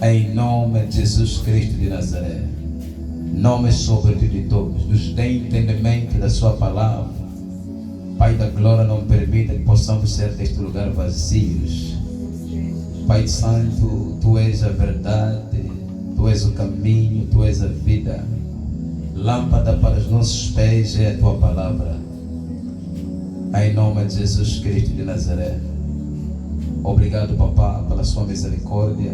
Em nome de Jesus Cristo de Nazaré. Nome sobre tudo e todos. Nos dê entendimento da sua palavra. Pai da glória, não permita que possamos ser deste lugar vazios. Pai Santo, Tu és a verdade, Tu és o caminho, Tu és a vida. Lâmpada para os nossos pés é a Tua palavra. Em nome de Jesus Cristo de Nazaré. Obrigado, Papá, pela Sua misericórdia,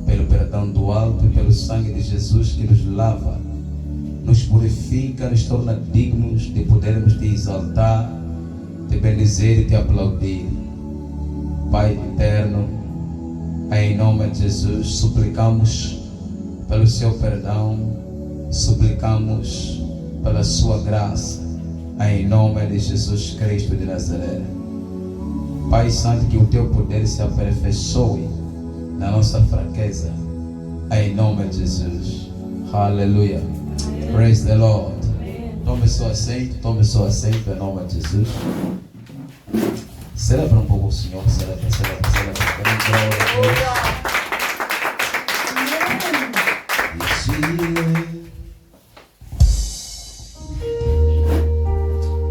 pelo perdão do alto e pelo sangue de Jesus que nos lava, nos purifica, nos torna dignos de podermos Te exaltar, Te bendizer e Te aplaudir. Pai eterno, em nome de Jesus, suplicamos pelo Seu perdão, suplicamos pela Sua graça, em nome de Jesus Cristo de Nazaré. Pai Santo, que o Teu poder se aperfeiçoe na nossa fraqueza, em nome de Jesus. Aleluia. Praise the Lord. Tome seu assento em nome de Jesus. Celebra um pouco o Senhor, celebra. Glória a Deus.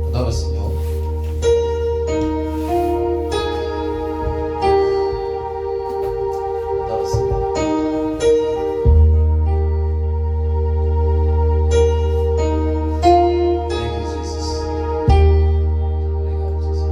Adora o Senhor. Adora o Senhor. Thank you, Jesus. Obrigado, Jesus.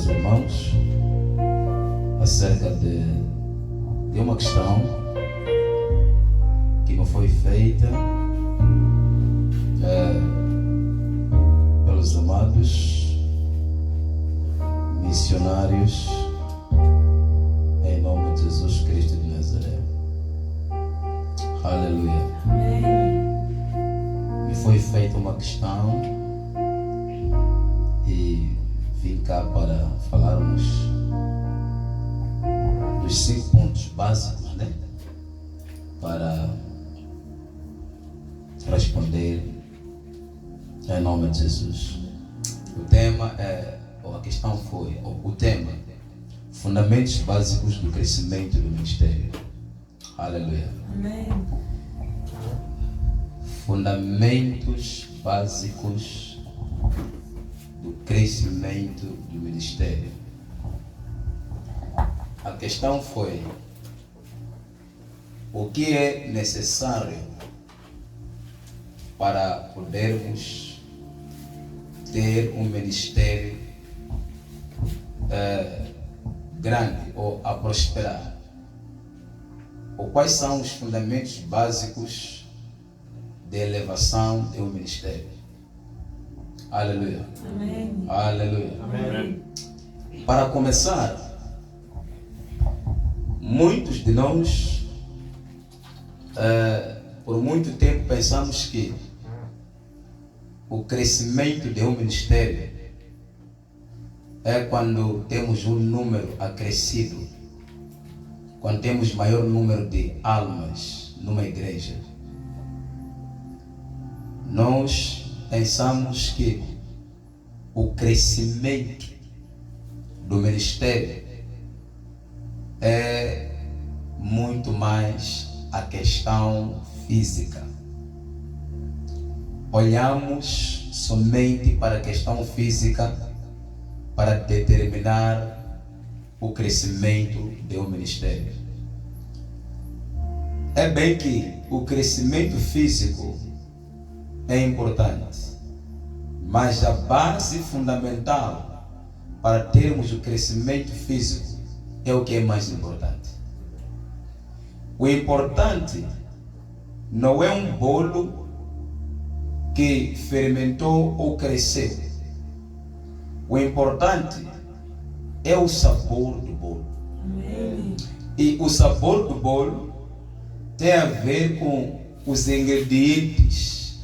os irmãos acerca de uma questão que me foi feita pelos amados missionários em nome de Jesus Cristo de Nazaré. Aleluia. Me foi feita uma questão e vim cá para falarmos dos 5 pontos básicos, né? Para responder em nome de Jesus. O tema a questão foi, o tema, fundamentos básicos do crescimento do ministério. Aleluia. Amém. Fundamentos básicos do crescimento do ministério. A questão foi: o que é necessário para podermos ter um ministério grande ou a prosperar? Ou quais são os fundamentos básicos de elevação de um ministério? Aleluia. Amém. Aleluia. Amém. Para começar, muitos de nós por muito tempo pensamos que o crescimento de um ministério é quando temos um número acrescido, quando temos maior número de almas numa igreja. Nós pensamos que o crescimento do ministério é muito mais a questão física. Olhamos somente para a questão física para determinar o crescimento de um ministério. É bem que o crescimento físico é importante, mas a base fundamental para termos o crescimento físico é o que é mais importante. O importante não é um bolo que fermentou ou cresceu. O importante é o sabor do bolo. Amém. E o sabor do bolo tem a ver com os ingredientes.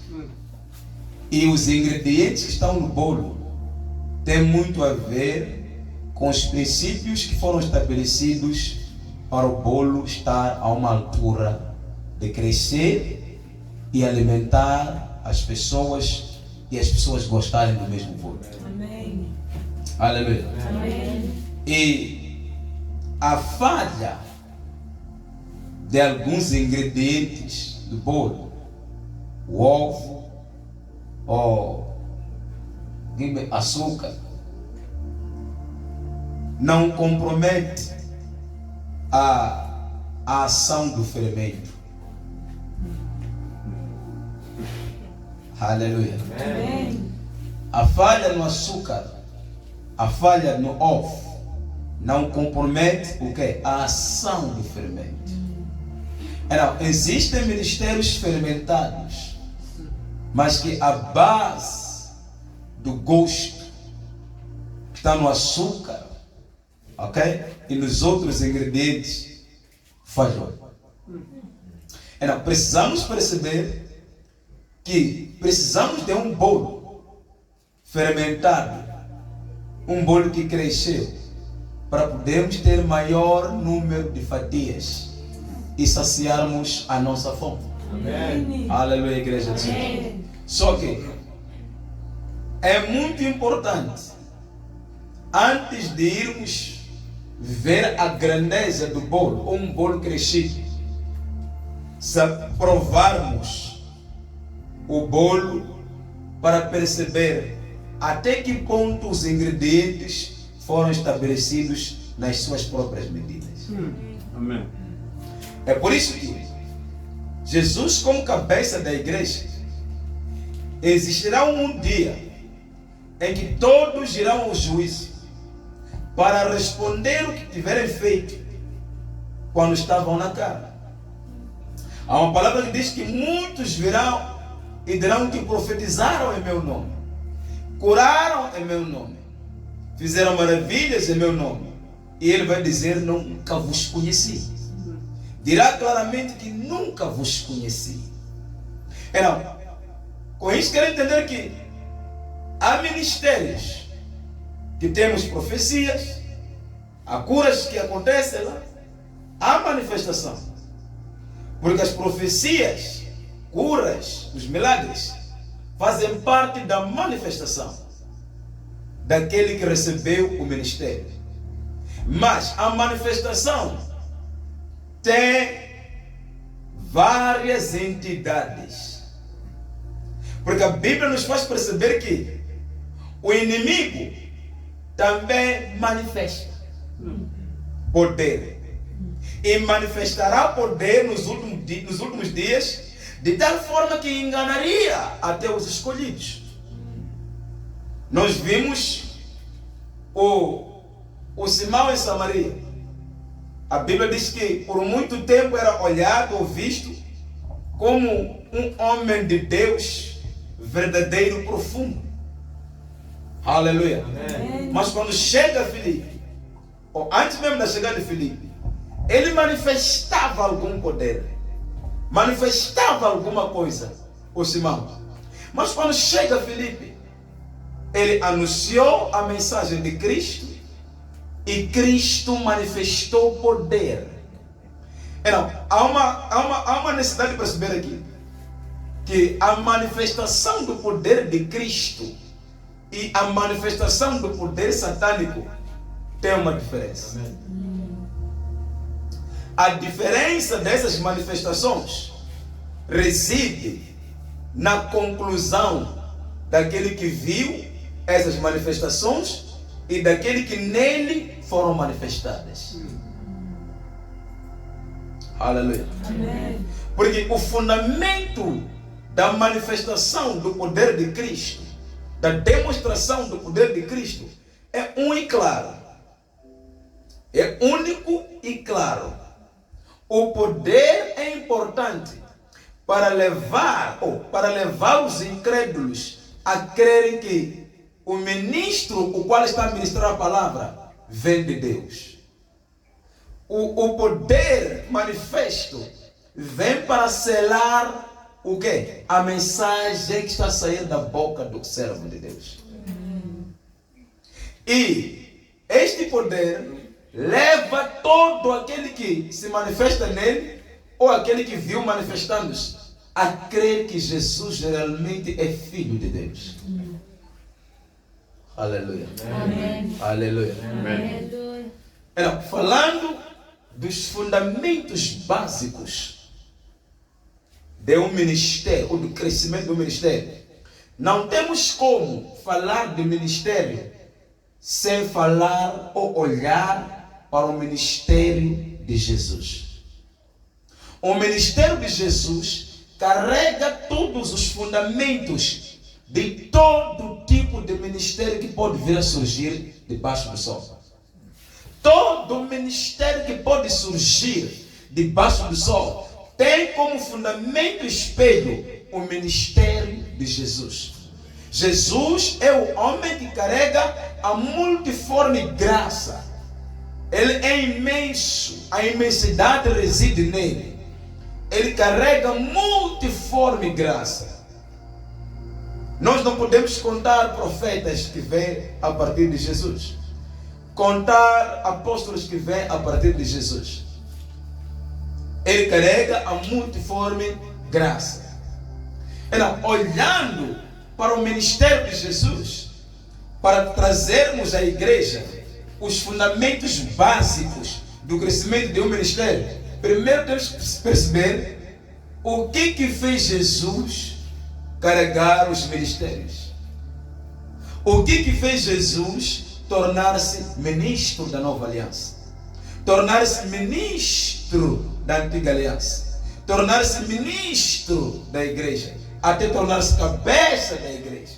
E os ingredientes que estão no bolo têm muito a ver com os princípios que foram estabelecidos para o bolo estar a uma altura de crescer e alimentar as pessoas e as pessoas gostarem do mesmo bolo. Amém. Aleluia. Amém. E a falha de alguns ingredientes do bolo, o ovo, ou açúcar, não compromete a ação do fermento. Aleluia. Amém. A falha no açúcar, a falha no ovo, não compromete o quê? A ação do fermento. Então, existem ministérios fermentados, mas que a base do gosto está no açúcar, ok? E nos outros ingredientes falhou. Então, precisamos perceber que precisamos de um bolo fermentado, um bolo que cresceu, para podermos ter maior número de fatias e saciarmos a nossa fome. Amém. Aleluia, igreja de Deus. Amém. Só que é muito importante, antes de irmos ver a grandeza do bolo, ou um bolo crescido, provarmos o bolo para perceber até que ponto os ingredientes foram estabelecidos nas suas próprias medidas. Amém. É por isso que Jesus, como cabeça da igreja, existirá um dia em que todos irão ao juízo. para responder o que tiverem feito quando estavam na carne. Há uma palavra que diz que muitos virão e dirão que profetizaram em meu nome, curaram em meu nome, fizeram maravilhas em meu nome. E ele vai dizer: nunca vos conheci. Dirá claramente que nunca vos conheci. Então, com isso quero entender que há ministérios que temos profecias, há curas que acontecem lá, há manifestação. Porque as profecias, curas, os milagres fazem parte da manifestação daquele que recebeu o ministério. Mas a manifestação tem várias entidades. Porque a Bíblia nos faz perceber que o inimigo também manifesta poder. E manifestará poder nos últimos dias, de tal forma que enganaria até os escolhidos. Nós vimos o Simão em Samaria. A Bíblia diz que por muito tempo era olhado ou visto como um homem de Deus verdadeiro, profundo. Aleluia. Amém. Mas quando chega Filipe, ou antes mesmo da chegada de Filipe, ele manifestava algum poder, manifestava alguma coisa, o Simão. Mas quando chega Filipe, ele anunciou a mensagem de Cristo e Cristo manifestou poder. Então, há uma necessidade de perceber aqui que a manifestação do poder de Cristo e a manifestação do poder satânico tem uma diferença. Amém. A diferença dessas manifestações reside na conclusão daquele que viu essas manifestações e daquele que nele foram manifestadas. Aleluia. Amém. Porque o fundamento da manifestação do poder de Cristo, da demonstração do poder de Cristo, é um e claro. É único e claro. O poder é importante para levar os incrédulos a crerem que o ministro, o qual está a ministrar a palavra, vem de Deus. O poder manifesto vem para selar o quê? A mensagem que está a sair da boca do servo de Deus. E este poder leva todo aquele que se manifesta nele, ou aquele que viu manifestando-se, a crer que Jesus realmente é Filho de Deus. Aleluia. Amém. Aleluia. Amém. Então, falando dos fundamentos básicos de um ministério, ou do crescimento do ministério, não temos como falar de ministério sem falar ou olhar para o ministério de Jesus. O ministério de Jesus carrega todos os fundamentos de todo tipo de ministério que pode vir a surgir debaixo do sol. Todo ministério que pode surgir debaixo do sol tem como fundamento espelho o ministério de Jesus. Jesus é o homem que carrega a multiforme graça. Ele é imenso, a imensidade reside nele. Ele carrega multiforme graça. Nós não podemos contar profetas que vêm a partir de Jesus, contar apóstolos que vêm a partir de Jesus. Ele carrega a multiforme graça. Então, olhando para o ministério de Jesus, para trazermos à igreja os fundamentos básicos do crescimento de um ministério, primeiro temos que perceber o que fez Jesus carregar os ministérios. O que fez Jesus tornar-se ministro da nova aliança, tornar-se ministro da antiga aliança, tornar-se ministro da igreja, até tornar-se cabeça da igreja.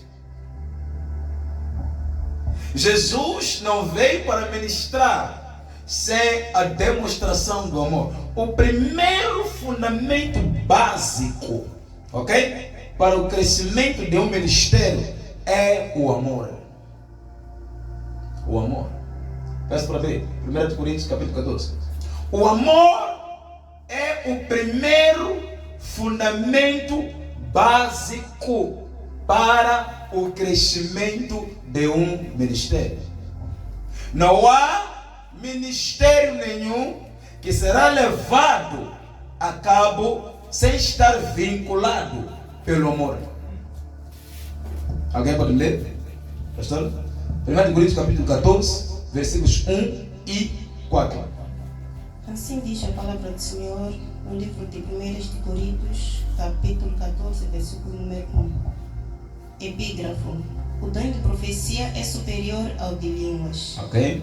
Jesus não veio para ministrar sem a demonstração do amor. O primeiro fundamento básico, ok? Para o crescimento de um ministério é o amor. O amor. Peço para ver, 1 Coríntios capítulo 14. O amor é o primeiro fundamento básico para o crescimento de um ministério. Não há ministério nenhum que será levado a cabo sem estar vinculado pelo amor. Alguém pode ler? Pastor? 1 Coríntios capítulo 14, versículos 1 e 4. Assim diz a palavra do Senhor no livro de 1 de Coríntios, capítulo 14, versículo número 1. Epígrafo. O dom de profecia é superior ao de línguas. Ok?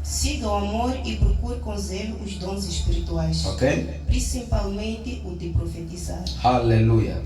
Siga o amor e procure com zelo os dons espirituais. Ok? Principalmente o de profetizar. Aleluia.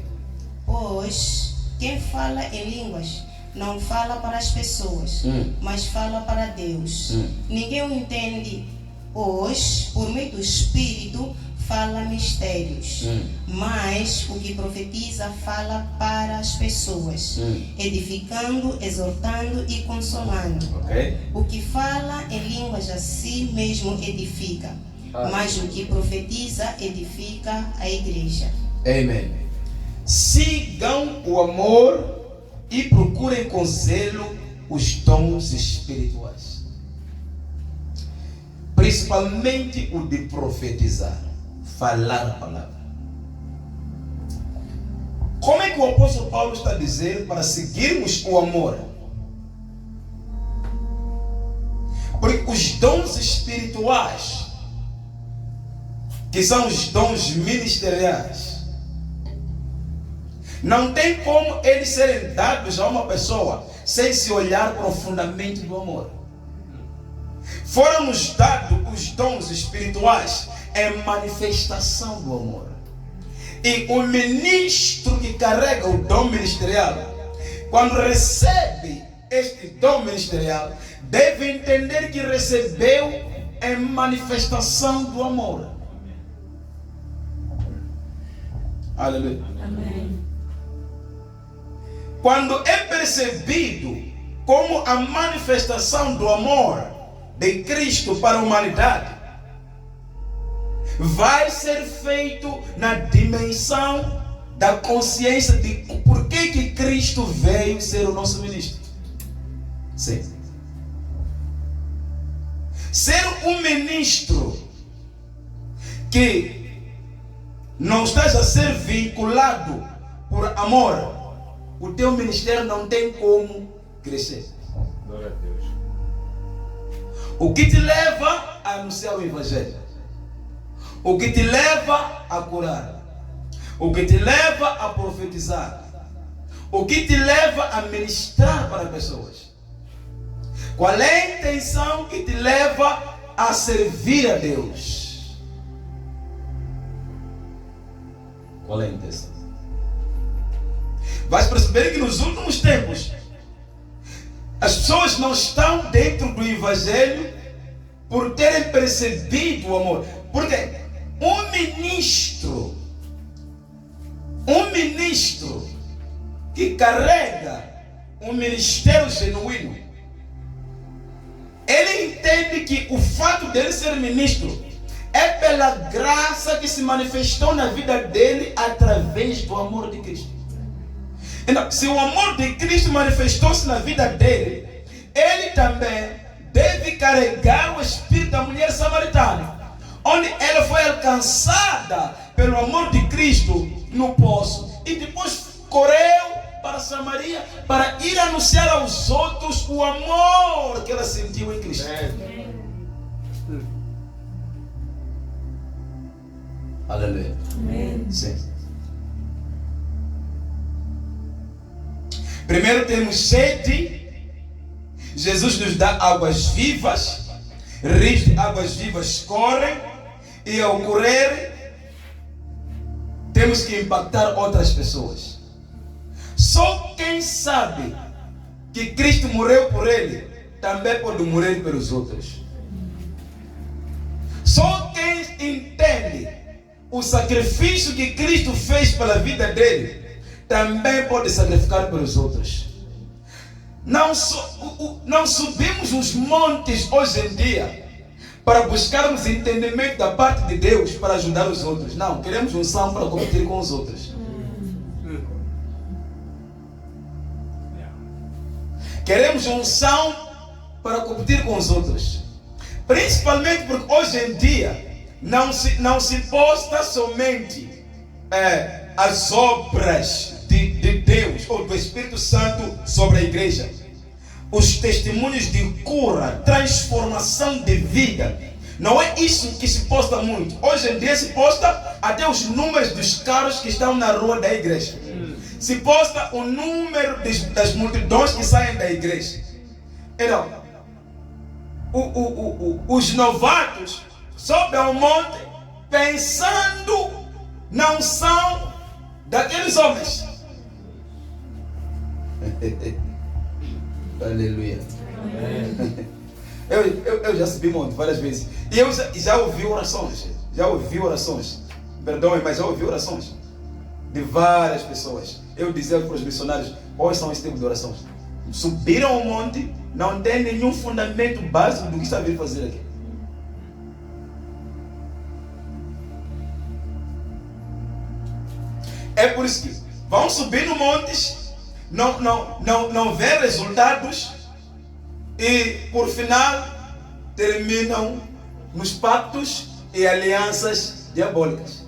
Pois quem fala em línguas não fala para as pessoas, mas fala para Deus. Ninguém o entende, pois por meio do Espírito fala mistérios. Mas o que profetiza fala para as pessoas, edificando, exortando e consolando. Ok? O que fala em línguas a si mesmo edifica, mas o que profetiza edifica a igreja. Amém. Sigam o amor e procurem com zelo os dons espirituais, principalmente o de profetizar, falar a palavra. Como é que o apóstolo Paulo está dizendo para seguirmos o amor? Porque os dons espirituais, que são os dons ministeriais, não tem como eles serem dados a uma pessoa sem se olhar profundamente do amor. Foram-nos dados os dons espirituais em manifestação do amor. E o ministro que carrega o dom ministerial, quando recebe este dom ministerial, deve entender que recebeu em manifestação do amor. Aleluia. Amém. Quando é percebido como a manifestação do amor de Cristo para a humanidade, vai ser feito na dimensão da consciência de por que Cristo veio ser o nosso ministro. Sim. Ser um ministro que não esteja a ser vinculado por amor, o teu ministério não tem como crescer. Glória a Deus. O que te leva a anunciar o Evangelho, o que te leva a curar, o que te leva a profetizar, o que te leva a ministrar para pessoas. Qual é a intenção que te leva a servir a Deus? Qual é a intenção? Vais perceber que nos últimos tempos as pessoas não estão dentro do Evangelho por terem percebido o amor. Porque um ministro que carrega um ministério genuíno, ele entende que o fato dele ser ministro é pela graça que se manifestou na vida dele através do amor de Cristo. Então, se o amor de Cristo manifestou-se na vida dele, ele também deve carregar o espírito da mulher samaritana, onde ela foi alcançada pelo amor de Cristo no poço e depois correu para Samaria para ir anunciar aos outros o amor que ela sentiu em Cristo. Aleluia. Amém. Sim. Primeiro temos sede. Jesus nos dá águas vivas. Rios de águas vivas correm. E ao correr, temos que impactar outras pessoas. Só quem sabe que Cristo morreu por ele também pode morrer pelos outros. Só quem entende o sacrifício que Cristo fez pela vida dele, também pode sacrificar pelos outros. Não subimos os montes hoje em dia para buscarmos entendimento da parte de Deus para ajudar os outros. Não, queremos unção para competir com os outros. Queremos unção para competir com os outros. Principalmente porque hoje em dia não se posta somente as obras de Deus ou do Espírito Santo sobre a igreja. Os testemunhos de cura, transformação de vida. Não é isso que se posta muito. Hoje em dia se posta até os números dos carros que estão na rua da igreja. Se posta o número das multidões que saem da igreja. Então, os novatos sobem ao monte pensando na unção daqueles homens. Aleluia. Eu já subi monte várias vezes. E eu já ouvi orações. Perdoem, mas já ouvi orações de várias pessoas. Eu dizia para os missionários: quais são esse tipo de orações? Subiram ao monte, não tem nenhum fundamento básico do que está a vir fazer aqui. É por isso que vão subir no montes, não vê resultados e por final terminam nos pactos e alianças diabólicas.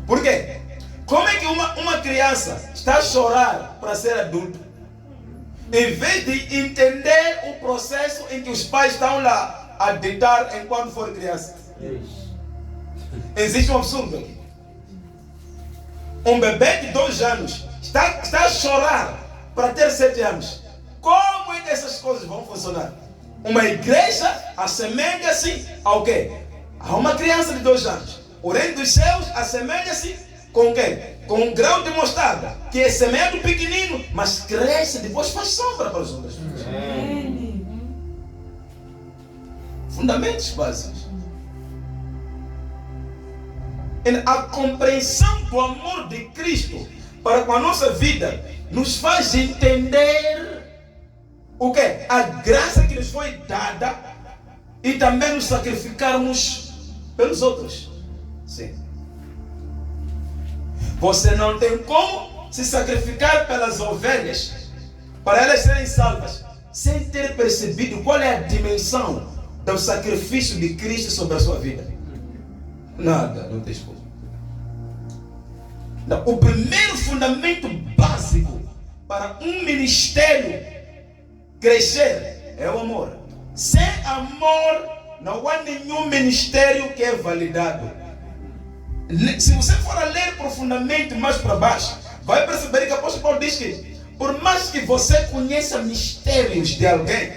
Por quê? Como é que uma criança está a chorar para ser adulta, em vez de entender o processo em que os pais estão lá a ditar enquanto for criança? Existe um absurdo aqui. Um bebê de 2 anos está a chorar para ter 7 anos. Como é que essas coisas vão funcionar? Uma igreja assemelha-se ao quê? A uma criança de 2 anos. O reino dos céus assemelha-se com o quê? Com um grão de mostarda, que é semeado pequenino, mas cresce, depois faz sombra para as outras pessoas. Fundamentos básicos. A compreensão do amor de Cristo para com a nossa vida nos faz entender o quê? A graça que nos foi dada e também nos sacrificarmos pelos outros. Sim. Você não tem como se sacrificar pelas ovelhas para elas serem salvas sem ter percebido qual é a dimensão do sacrifício de Cristo sobre a sua vida. Nada, não tem como. O primeiro fundamento básico para um ministério crescer é o amor. Sem amor não há nenhum ministério que é validado. Se você for a ler profundamente mais para baixo, vai perceber que o apóstolo Paulo diz que por mais que você conheça mistérios de alguém,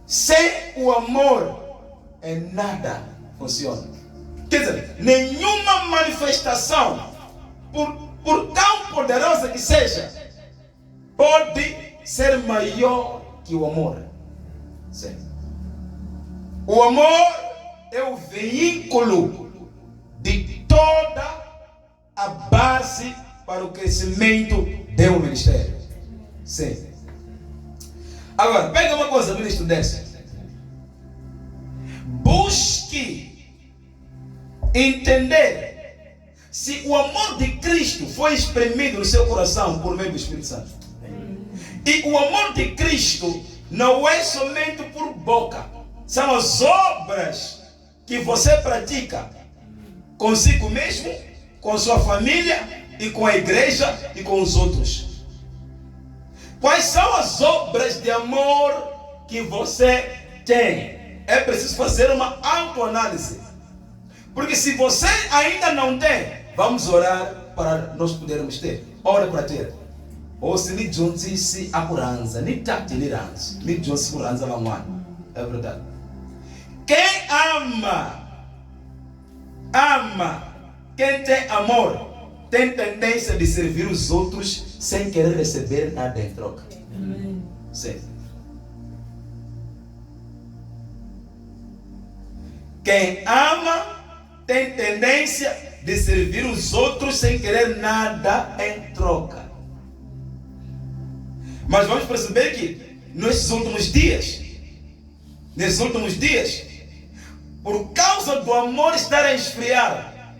sem o amor nada funciona. Quer dizer, nenhuma manifestação, por tão poderosa que seja, pode ser maior que o amor. Sim. O amor é o veículo de toda a base para o crescimento de um ministério. Sim. Agora, pega uma coisa, ministro dessa. Busque entender se o amor de Cristo foi exprimido no seu coração por meio do Espírito Santo. E o amor de Cristo não é somente por boca. São as obras que você pratica consigo mesmo, com sua família e com a igreja e com os outros. Quais são as obras de amor que você tem? É preciso fazer uma autoanálise. Porque se você ainda não tem, vamos orar para nós podermos ter. Ora para ter. Ou se ni junti se acuranza, ni tati ni ranz, ni junti curanza vamwana. É verdade. Quem ama, quem tem amor, tem tendência de servir os outros sem querer receber nada em troca. Sim. Quem ama tem tendência de servir os outros sem querer nada em troca. Mas vamos perceber que nesses últimos dias, por causa do amor estar a esfriar,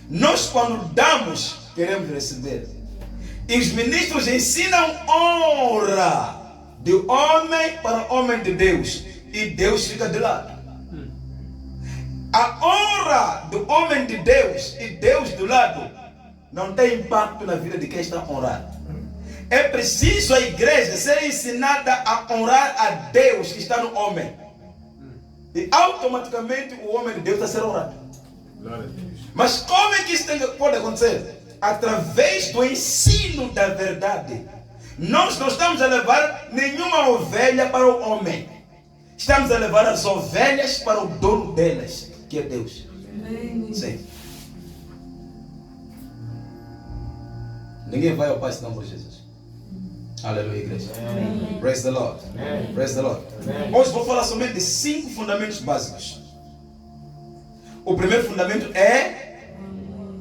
nós quando damos, queremos receber. E os ministros ensinam honra de homem para homem de Deus. E Deus fica de lado. A honra do homem de Deus e Deus do lado não tem impacto na vida de quem está honrado. É preciso a igreja ser ensinada a honrar a Deus que está no homem. E automaticamente o homem de Deus está a ser honrado. Mas como é que isso pode acontecer? Através do ensino da verdade. Nós não estamos a levar nenhuma ovelha para o homem. Estamos a levar as ovelhas para o dono delas, que é Deus. Sim. Ninguém vai ao Pai senão por Jesus. Aleluia, igreja. Amen. Praise the Lord. Amen. Praise the Lord. Amen. Hoje vou falar somente de 5 fundamentos básicos. O primeiro fundamento é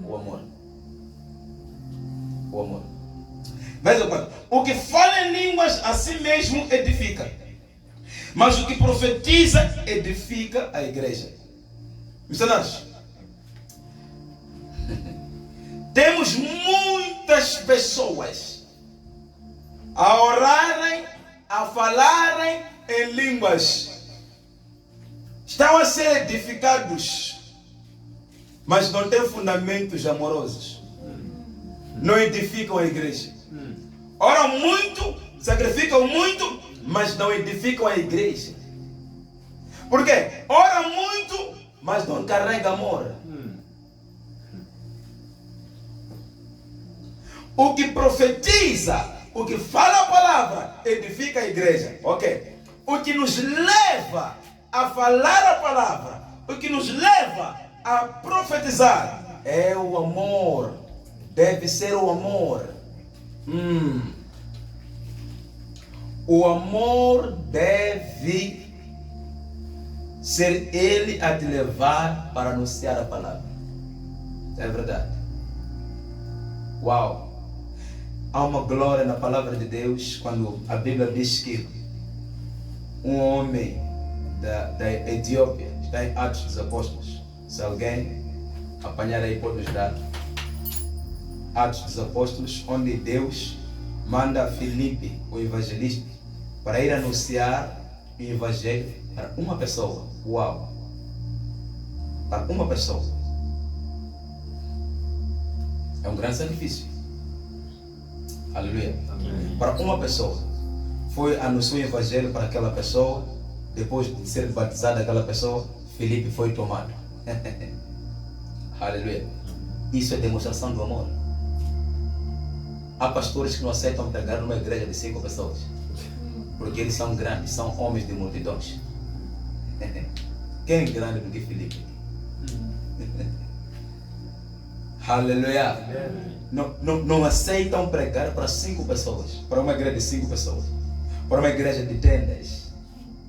o amor. O amor. Veja, o que fala em línguas a si mesmo edifica. Mas o que profetiza edifica a igreja. Missionários, temos muitas pessoas a orarem, a falarem em línguas. Estão a ser edificados, mas não têm fundamentos amorosos. Não edificam a igreja. Oram muito, sacrificam muito, mas não edificam a igreja. Por quê? Oram muito, mas não carregam amor. O que profetiza, o que fala a palavra, edifica a igreja. Ok? O que nos leva a falar a palavra, o que nos leva a profetizar é o amor. Deve ser o amor. O amor deve ser ele a te levar para anunciar a palavra. É verdade. Uau! Há uma glória na palavra de Deus quando a Bíblia diz que um homem da Etiópia, está em Atos dos Apóstolos. Se alguém apanhar aí pode nos dar. Atos dos Apóstolos, onde Deus manda Filipe, o evangelista, para ir anunciar o evangelho para uma pessoa. Uau! Para uma pessoa. É um grande sacrifício. Aleluia. Amém. Para uma pessoa. Foi anunciar o evangelho para aquela pessoa. Depois de ser batizada aquela pessoa, Filipe foi tomado. Aleluia. Isso é demonstração do amor. Há pastores que não aceitam pregar numa igreja de 5 pessoas. Porque eles são grandes, são homens de multidões. Quem é grande do que Filipe? Aleluia. Não aceitam pregar para 5 pessoas. Para uma igreja de 5 pessoas. Para uma igreja de tendas.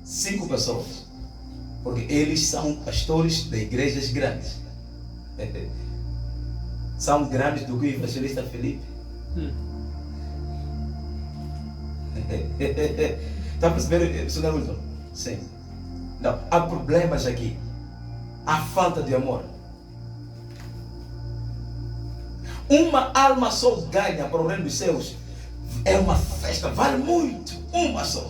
5 pessoas. Porque eles são pastores de igrejas grandes. São grandes do que o evangelista Filipe. Está a perceber, senhor Wilson? Sim. Não, há problemas aqui. Há falta de amor. Uma alma só ganha para o reino dos céus. É uma festa, vale muito. Uma só.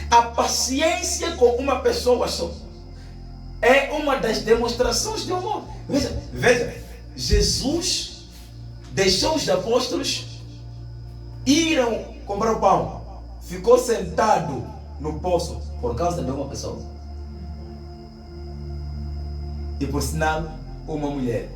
A paciência com uma pessoa só é uma das demonstrações de amor. Veja, Jesus deixou os apóstolos irem comprar o pão. Ficou sentado no poço por causa de uma pessoa. E por sinal, uma mulher.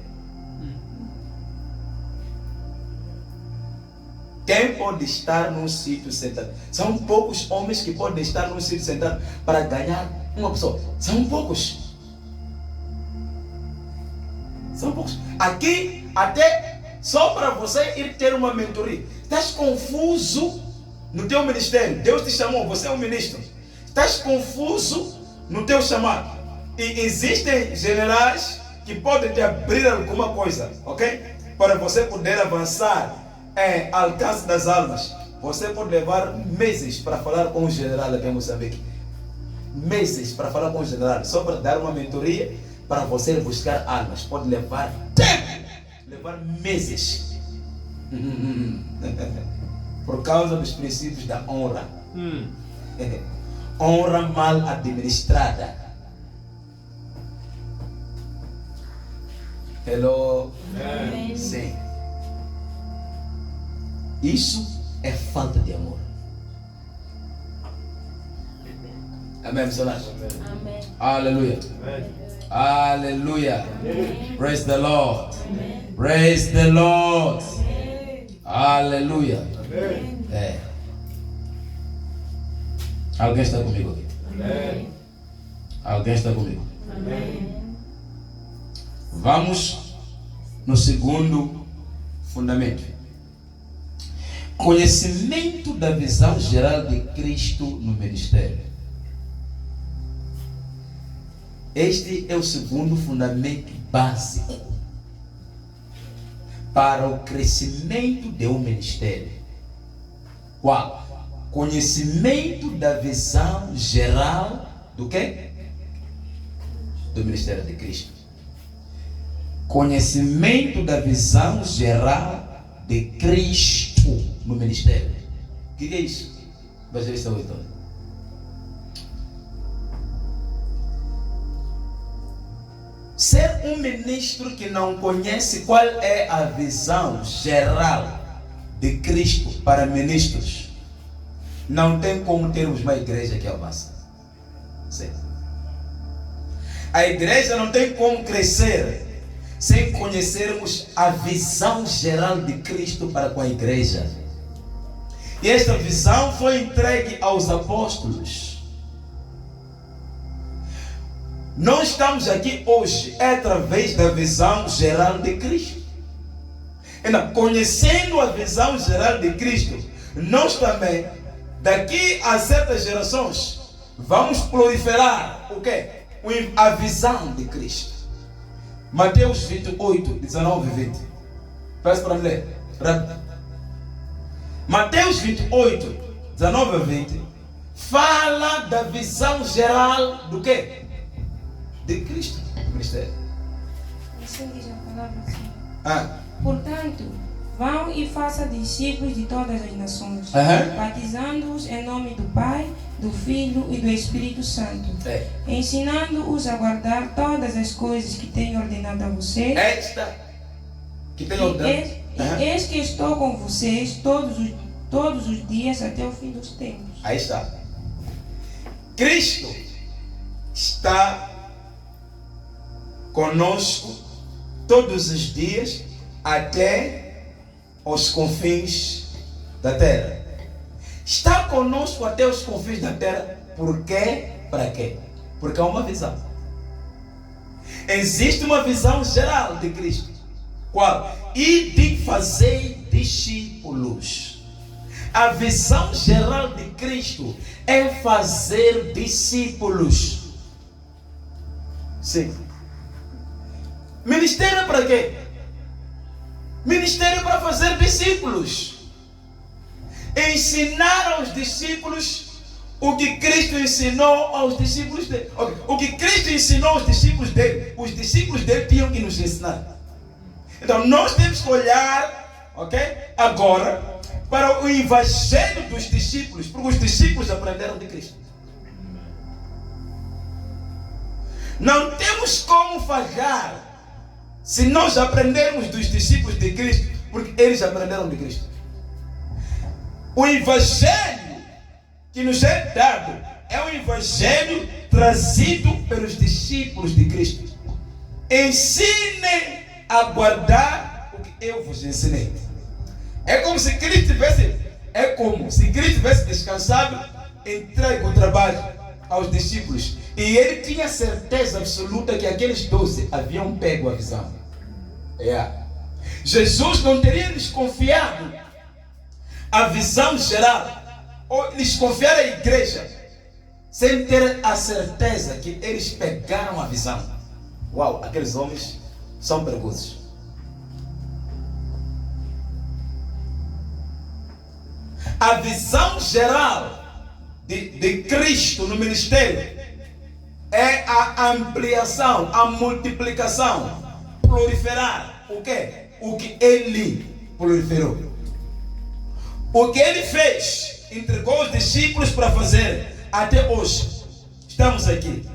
Quem pode estar num sítio sentado? São poucos homens que podem estar num sítio sentado para ganhar uma pessoa. São poucos. São poucos. Aqui, até só para você ir ter uma mentoria. Estás confuso no teu ministério. Deus te chamou, você é um ministro. Estás confuso no teu chamado. E existem generais que podem te abrir alguma coisa, ok? Para você poder avançar em alcance das almas. Você pode levar meses para falar com um general aqui em Moçambique. Meses para falar com um general, só para dar uma mentoria para você buscar almas. Pode levar tempo, levar meses. Por causa dos princípios da honra. Honra mal administrada. Hello? Amém. Sim. Isso é falta de amor. Amém, missionário? Amém. Aleluia. Aleluia. Praise the Lord. Praise the Lord. Aleluia. É. Alguém está comigo aqui? Alguém está comigo? Vamos no segundo fundamento. Conhecimento da visão geral de Cristo no ministério. Este é o segundo fundamento básico para o crescimento de um ministério. Qual? Conhecimento da visão geral do quê? Do ministério de Cristo. Conhecimento da visão geral de Cristo no ministério. O que é isso? Evangelista 8. Ser um ministro que não conhece qual é a visão geral de Cristo para ministros, não tem como termos uma igreja que avança. Sim. A igreja não tem como crescer sem conhecermos a visão geral de Cristo para com a igreja. E esta visão foi entregue aos apóstolos. Nós estamos aqui hoje através da visão geral de Cristo. Então, conhecendo a visão geral de Cristo, nós também, daqui a certas gerações, vamos proliferar o quê? A visão de Cristo. Mateus 28, 19 e 20. Peço para me ler. Mateus 28, 19 e 20 fala da visão geral do quê? De Cristo, do ministério. Assim diz a palavra do Senhor. Portanto, vão e façam discípulos de todas as nações, batizando-os em nome do Pai, do Filho e do Espírito Santo, ensinando-os a guardar todas as coisas que tenho ordenado a vocês. Que tenho ordenado. E eis que estou com vocês todos os dias até o fim dos tempos. Aí está. Cristo está conosco todos os dias até os confins da terra. Está conosco até os confins da terra. Por quê? Para quê? Porque há uma visão. Existe uma visão geral de Cristo. Qual? E de fazer discípulos. A visão geral de Cristo é fazer discípulos. Sim. Ministério para quê? Ministério para fazer discípulos. Ensinar aos discípulos o que Cristo ensinou aos discípulos dele. O que Cristo ensinou aos discípulos dele, os discípulos dele tinham que nos ensinar. Então nós temos que olhar, agora para o evangelho dos discípulos, porque os discípulos aprenderam de Cristo. Não temos como falhar se nós aprendermos dos discípulos de Cristo, porque eles aprenderam de Cristo. O evangelho que nos é dado é o evangelho trazido pelos discípulos de Cristo. Ensinem a guardar o que eu vos ensinei. É como se Cristo tivesse descansado, entregue o trabalho aos discípulos. E ele tinha certeza absoluta que aqueles 12 haviam pego a visão. Jesus não teria lhes confiado a visão geral, ou lhes confiar a igreja, sem ter a certeza que eles pegaram a visão. Uau, aqueles homens são perigosos. A visão geral de Cristo no ministério é a ampliação, a multiplicação, proliferar. O quê? O que ele proliferou. O que ele fez, entregou os discípulos para fazer. Até hoje, estamos aqui,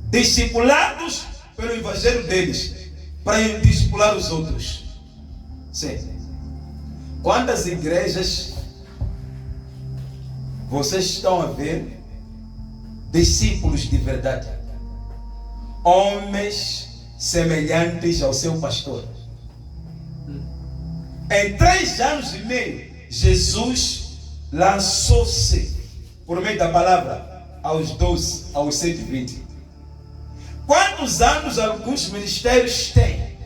discipulados pelo evangelho deles, para discipular os outros. Sim. Quantas igrejas vocês estão a ver? Discípulos de verdade, homens semelhantes ao seu pastor. Em 3 anos e meio, Jesus lançou-se por meio da palavra aos 12, aos 120. Quantos anos alguns ministérios têm?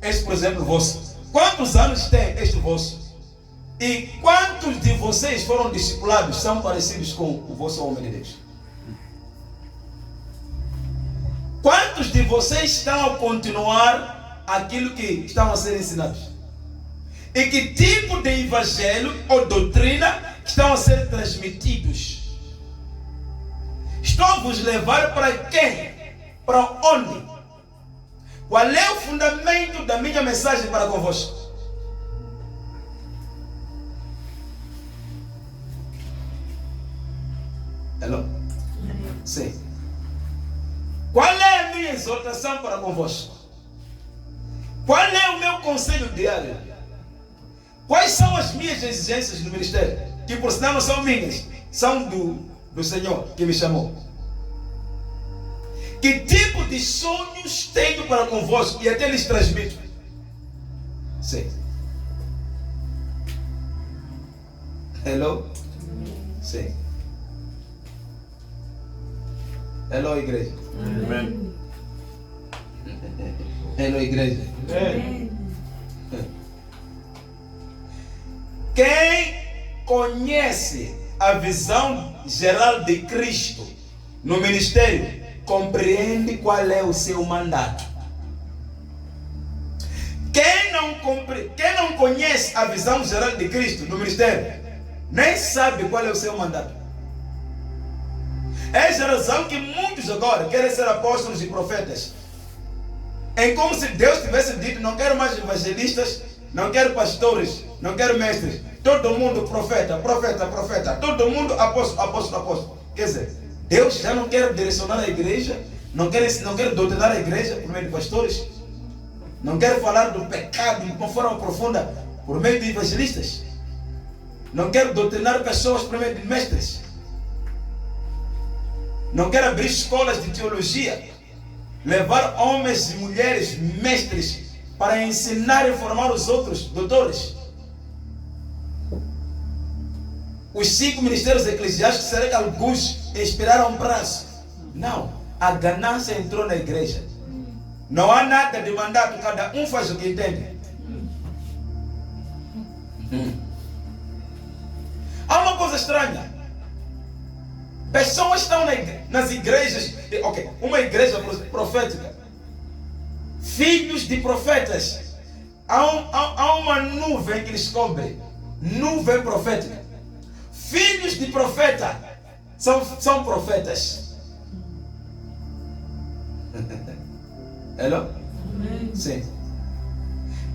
Este, por exemplo, vosso. Quantos anos tem este vosso? E quantos de vocês foram discipulados, são parecidos com o vosso homem de Deus? Quantos de vocês estão a continuar aquilo que estão a ser ensinados? E que tipo de evangelho ou doutrina estão a ser transmitidos? Estou a vos levar para quem? Para onde? Qual é o fundamento da minha mensagem para convosco? Hello? Sim. Qual é a minha exortação para convosco? Qual é o meu conselho diário? Quais são as minhas exigências no ministério? Que por sinal não são minhas, são do Senhor que me chamou. Que tipo de sonhos tenho para convosco e até lhes transmito? Sim. Hello? Sim. Hello, igreja. Amém. Hello, igreja. Amém. Quem conhece a visão geral de Cristo no ministério compreende qual é o seu mandato. Quem não conhece a visão geral de Cristo no ministério nem sabe qual é o seu mandato. É essa razão que muitos agora querem ser apóstolos e profetas. É como se Deus tivesse dito: não quero mais evangelistas, não quero pastores, não quero mestres. Todo mundo profeta, profeta, profeta. Todo mundo apóstolo, apóstolo, apóstolo. Quer dizer, Deus já não quer direcionar a igreja, não quer doutrinar a igreja por meio de pastores, não quer falar do pecado de uma forma profunda por meio de evangelistas, não quer doutrinar pessoas por meio de mestres, não quer abrir escolas de teologia, levar homens e mulheres mestres para ensinar e formar os outros doutores. Os 5 ministérios eclesiásticos, será que alguns inspiraram prazo? Não. A ganância entrou na igreja. Não há nada de mandato, cada um faz o que entende. Há uma coisa estranha. Pessoas estão nas igrejas, uma igreja profética, filhos de profetas. Há uma nuvem que eles cobrem, nuvem profética. Filhos de profeta são profetas. Hello? Sim.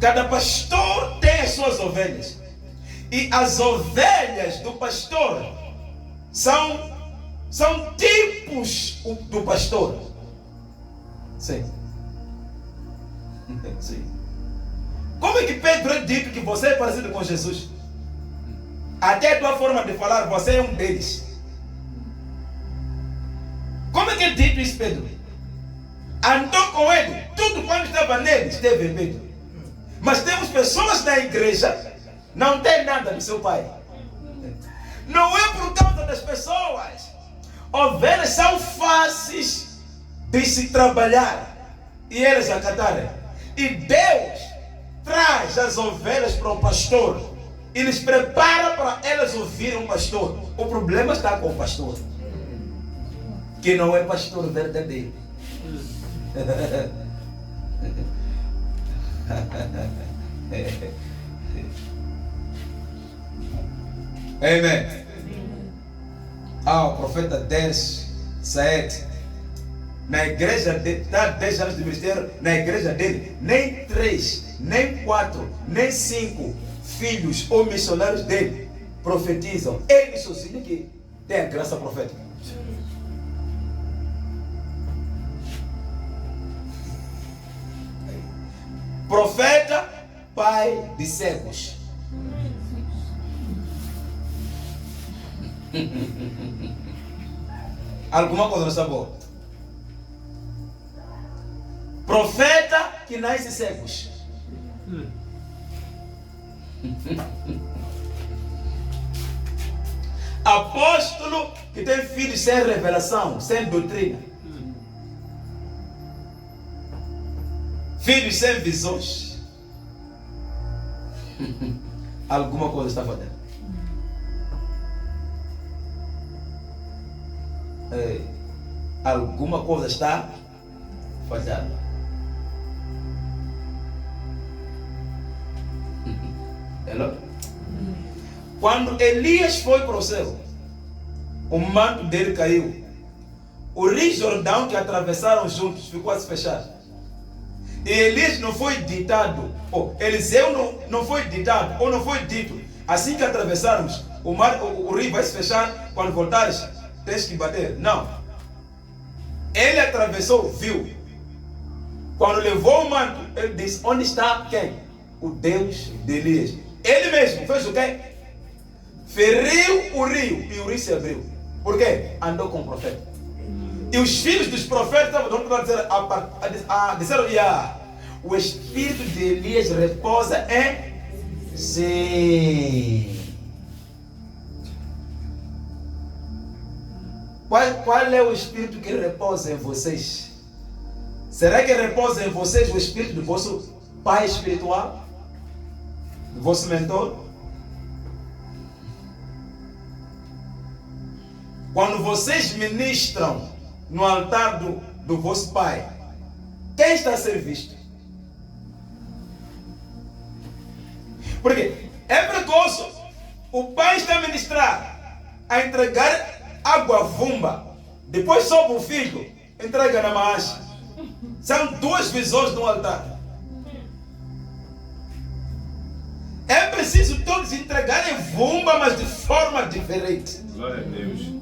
Cada pastor tem as suas ovelhas. E as ovelhas do pastor são tipos do pastor. Sim. Sim. Como é que Pedro é dito que você é parecido com Jesus? Até a tua forma de falar, você é um deles. Como é que é dito isso, Pedro? Andou com ele, tudo quando estava nele, esteve em Pedro. Mas temos pessoas na igreja, não tem nada do seu pai. Não é por causa das pessoas. Ovelhas são fáceis de se trabalhar e elas acatarem. E Deus traz as ovelhas para o pastor e lhes prepara para elas ouvirem o pastor. O problema está com o pastor. que não é pastor verdadeiro. Amém. O profeta 10, 7. Na igreja dele, está 10 anos de ministério, na igreja dele, nem 3, nem 4, nem 5 filhos ou missionários dele profetizam. Ele sozinho que tem a graça profética. Profeta, pai de cegos. Alguma coisa não está boa. Profeta que nasce cegos. Apóstolo que tem filhos sem revelação, sem doutrina. Filhos sem visões. Alguma coisa está fazendo. Alguma coisa está fazendo. Hello? Quando Elias foi para o céu, o manto dele caiu. O rio Jordão que atravessaram juntos ficou a se fechar. E Elias não foi ditado, Eliseu não foi ditado, ou não foi dito, assim que atravessarmos, o rio vai se fechar, quando voltares, tens que bater. Não. Ele atravessou, viu. Quando levou o manto, ele disse, onde está quem? O Deus de Elias. Ele mesmo fez o quê? Feriu o rio e o rio se abriu. Por quê? Andou com o profeta. E os filhos dos profetas disseram, o espírito de Elias repousa em si. Qual é o espírito que repousa em vocês? Será que repousa em vocês o espírito do vosso pai espiritual? Do vosso mentor? Quando vocês ministram no altar do vosso pai, quem está a ser visto? Porque é precoce. O pai está a ministrar, a entregar água vumba. Depois sobe o filho, entrega na marcha. São duas visões no altar. É preciso todos entregarem vumba, mas de forma diferente. Glória a Deus.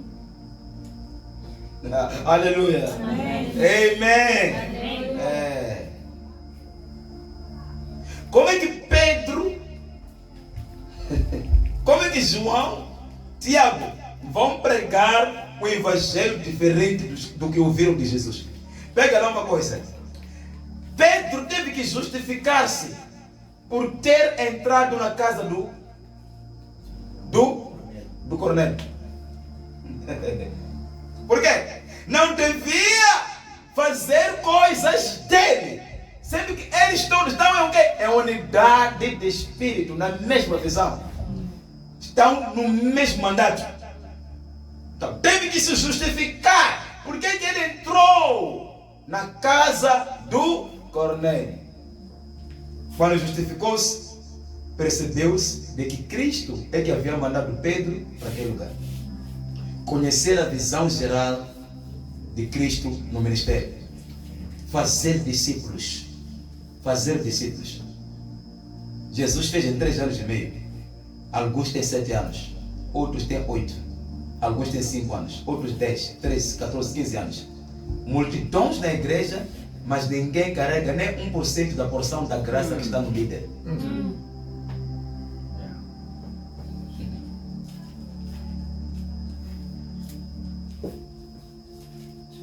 Aleluia. Amém. Amém. Como é que Pedro, como é que João, Tiago vão pregar o evangelho diferente do que ouviram de Jesus? Pega lá uma coisa. Pedro teve que justificar-se por ter entrado na casa do Cornélio. Por quê? Não devia fazer coisas dele, sendo que eles todos estão em o quê? Em unidade de espírito, na mesma visão. Estão no mesmo mandato. Então teve que se justificar. Por que ele entrou na casa do Cornélio? Quando justificou-se, percebeu-se de que Cristo é que havia mandado Pedro para aquele lugar. Conhecer a visão geral de Cristo no ministério. Fazer discípulos. Fazer discípulos. Jesus fez em 3 anos e meio. Alguns têm 7 anos. Outros têm 8. Alguns têm 5 anos. Outros 10, 13, 14, 15 anos. Multidões na igreja, mas ninguém carrega nem 1% da porção da graça que está no líder.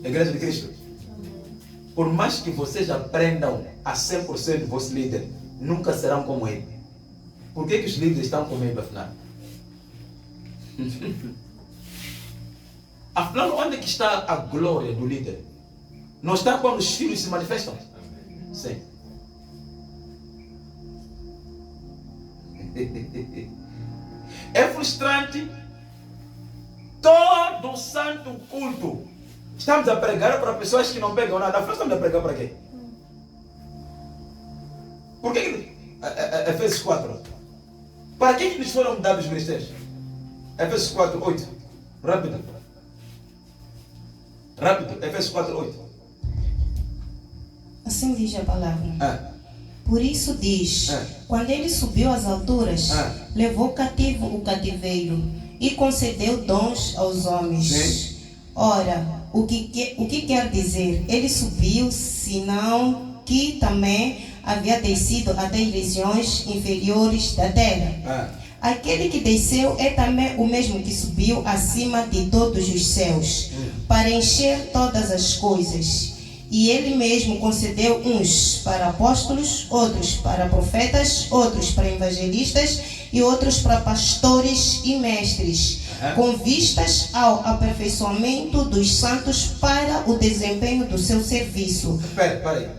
Igreja de Cristo, por mais que vocês aprendam a 100% do vosso líder, nunca serão como ele. Por que os líderes estão com medo, afinal? Afinal, onde é que está a glória do líder? Não está quando os filhos se manifestam? Sim. É frustrante todo o santo culto Estamos a pregar para pessoas que não pegam nada. Afinal, estamos a pregar para quê? Por que Efésios 4? Para que nos foram dados os ministérios? Efésios 4, 8. Rápido. Efésios 4, 8. Assim diz a palavra. Por isso diz, quando ele subiu às alturas, levou cativo o cativeiro e concedeu dons aos homens. Sim. Ora, o que quer dizer? Ele subiu, senão que também havia descido até as regiões inferiores da terra. Aquele que desceu é também o mesmo que subiu acima de todos os céus, para encher todas as coisas. E ele mesmo concedeu uns para apóstolos, outros para profetas, outros para evangelistas e outros para pastores e mestres, com vistas ao aperfeiçoamento dos santos para o desempenho do seu serviço. Espera aí.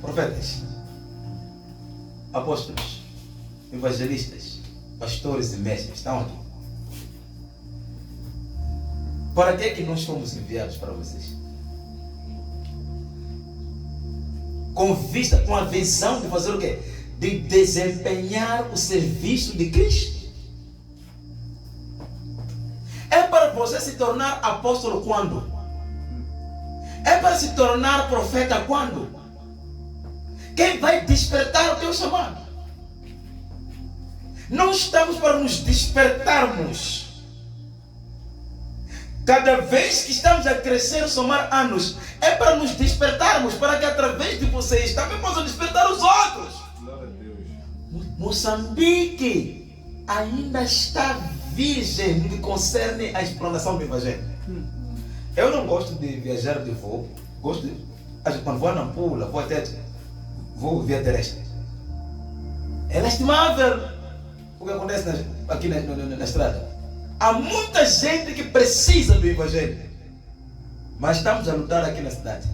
Profetas, apóstolos, evangelistas, pastores e mestres estão aqui. Para que nós fomos enviados para vocês? Com vista, com a visão de fazer o quê? De desempenhar o serviço de Cristo. É para você se tornar apóstolo quando? É para se tornar profeta quando? Quem vai despertar o teu chamado? Não estamos para nos despertarmos. Cada vez que estamos a crescer, somar anos, é para nos despertarmos, para que através de vocês também possam despertar os outros. Moçambique ainda está virgem no que concerne a explanação do Evangelho. Eu não gosto de viajar de voo, quando vou a Nampula, vou via terrestre. É lastimável o que acontece aqui na estrada. Há muita gente que precisa do Evangelho, mas estamos a lutar aqui na cidade.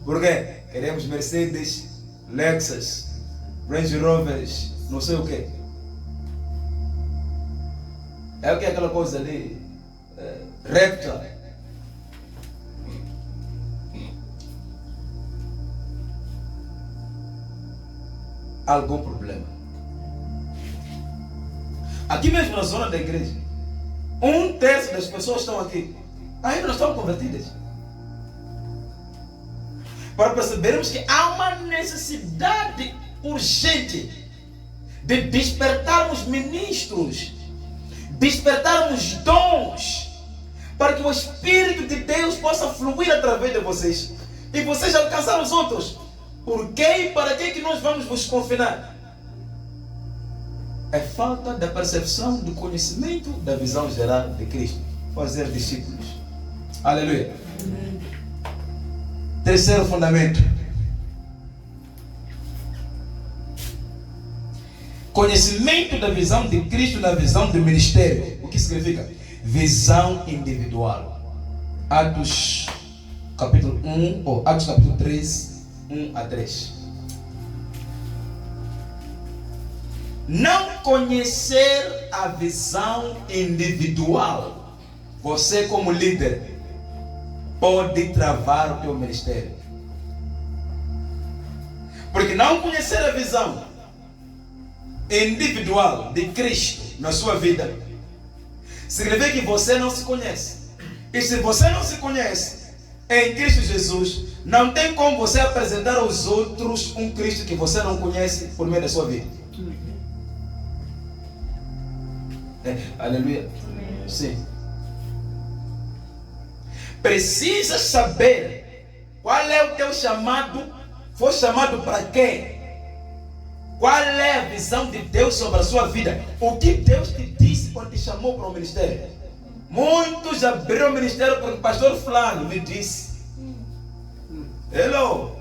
Por quê? Queremos Mercedes, Lexus, Range Rovers, não sei o quê. É o que é aquela coisa ali? Raptor. Algum problema. Aqui mesmo na zona da igreja, 1/3 das pessoas estão aqui, ainda não estão convertidas. Para percebermos que há uma necessidade urgente de despertarmos ministros, despertarmos dons, para que o Espírito de Deus possa fluir através de vocês e vocês alcançar os outros. Por quê e para que nós vamos vos confinar? É falta da percepção do conhecimento da visão geral de Cristo. Fazer discípulos. Aleluia. Terceiro fundamento. Conhecimento da visão de Cristo na visão do ministério. O que significa? Visão individual. Atos capítulo 1, ou Atos capítulo 3, 1 a 3. Não conhecer a visão individual, você como líder pode travar o teu ministério. Porque não conhecer a visão individual de Cristo na sua vida significa que você não se conhece. E se você não se conhece em Cristo Jesus, não tem como você apresentar aos outros um Cristo que você não conhece por meio da sua vida. Aleluia. Sim. Precisa saber qual é o teu chamado. Foi chamado para quê? Qual é a visão de Deus sobre a sua vida? O que Deus te disse quando te chamou para o ministério? Muitos abriram o ministério porque o pastor fulano me disse. Hello.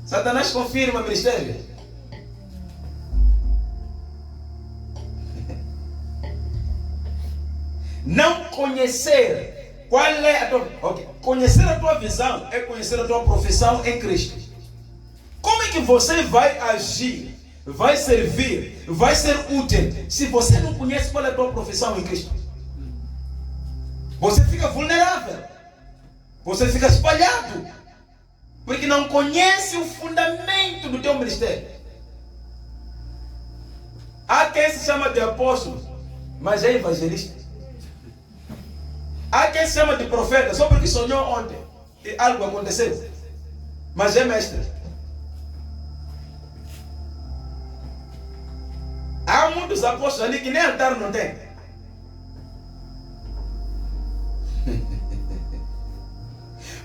Satanás confirma o ministério. Não conhecer qual é a tua... Conhecer a tua visão é conhecer a tua profissão em Cristo. Como é que você vai agir vai servir, vai ser útil se você não conhece qual é a tua profissão em Cristo. Você fica vulnerável, você fica espalhado, porque não conhece o fundamento do teu ministério. Há quem se chama de apóstolo, mas é evangelista. Há quem se chama de profeta só porque sonhou ontem e algo aconteceu, mas é mestre. Há muitos apóstolos ali que nem altar não tem.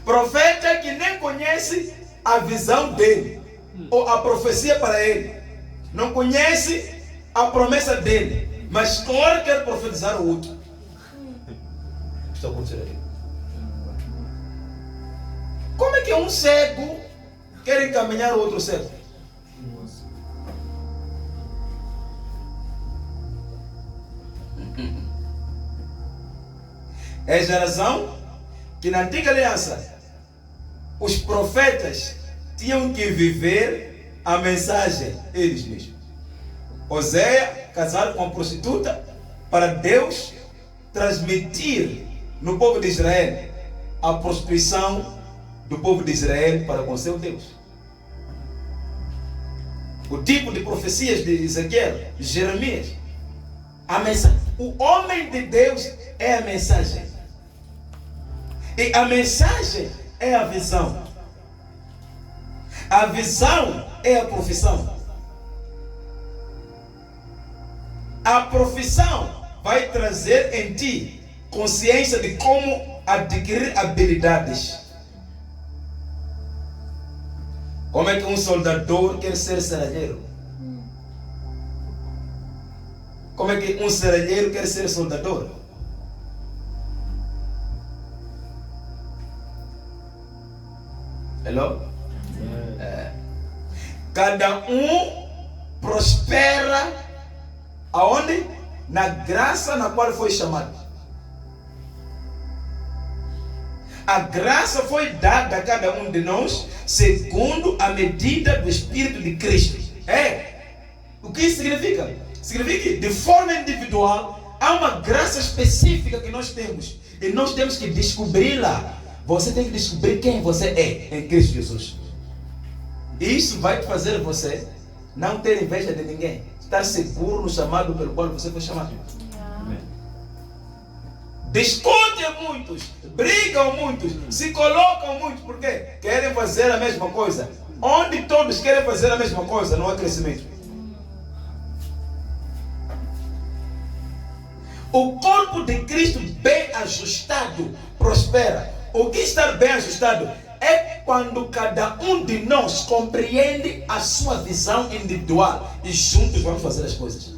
Profeta que nem conhece a visão dele ou a profecia para ele, não conhece a promessa dele, mas claro quer profetizar o outro. Está acontecendo aí. Como é que um cego quer encaminhar o outro cego? É a geração que na antiga aliança os profetas tinham que viver a mensagem eles mesmos. Oséia casar com uma prostituta para Deus transmitir no povo de Israel a prostituição do povo de Israel para com seu Deus. O tipo de profecias de Ezequiel, Jeremias, a mensagem. O homem de Deus é a mensagem. E a mensagem é a visão. A visão é a profissão. A profissão vai trazer em ti consciência de como adquirir habilidades. Como é que um soldador quer ser serralheiro? Como é que um serralheiro quer ser soldador? Hello? Cada um prospera aonde? Na graça na qual foi chamado. A graça foi dada a cada um de nós segundo a medida do Espírito de Cristo. O que isso significa? Significa que de forma individual há uma graça específica que nós temos e nós temos que descobri-la. Você tem que descobrir quem você é em Cristo Jesus. E isso vai fazer você não ter inveja de ninguém. Estar seguro no chamado pelo qual você foi chamado. Amém. Discutem muitos, brigam muitos, se colocam muitos, porque querem fazer a mesma coisa. Onde todos querem fazer a mesma coisa, não há crescimento. O corpo de Cristo bem ajustado prospera. O que está bem ajustado é quando cada um de nós compreende a sua visão individual e juntos vamos fazer as coisas.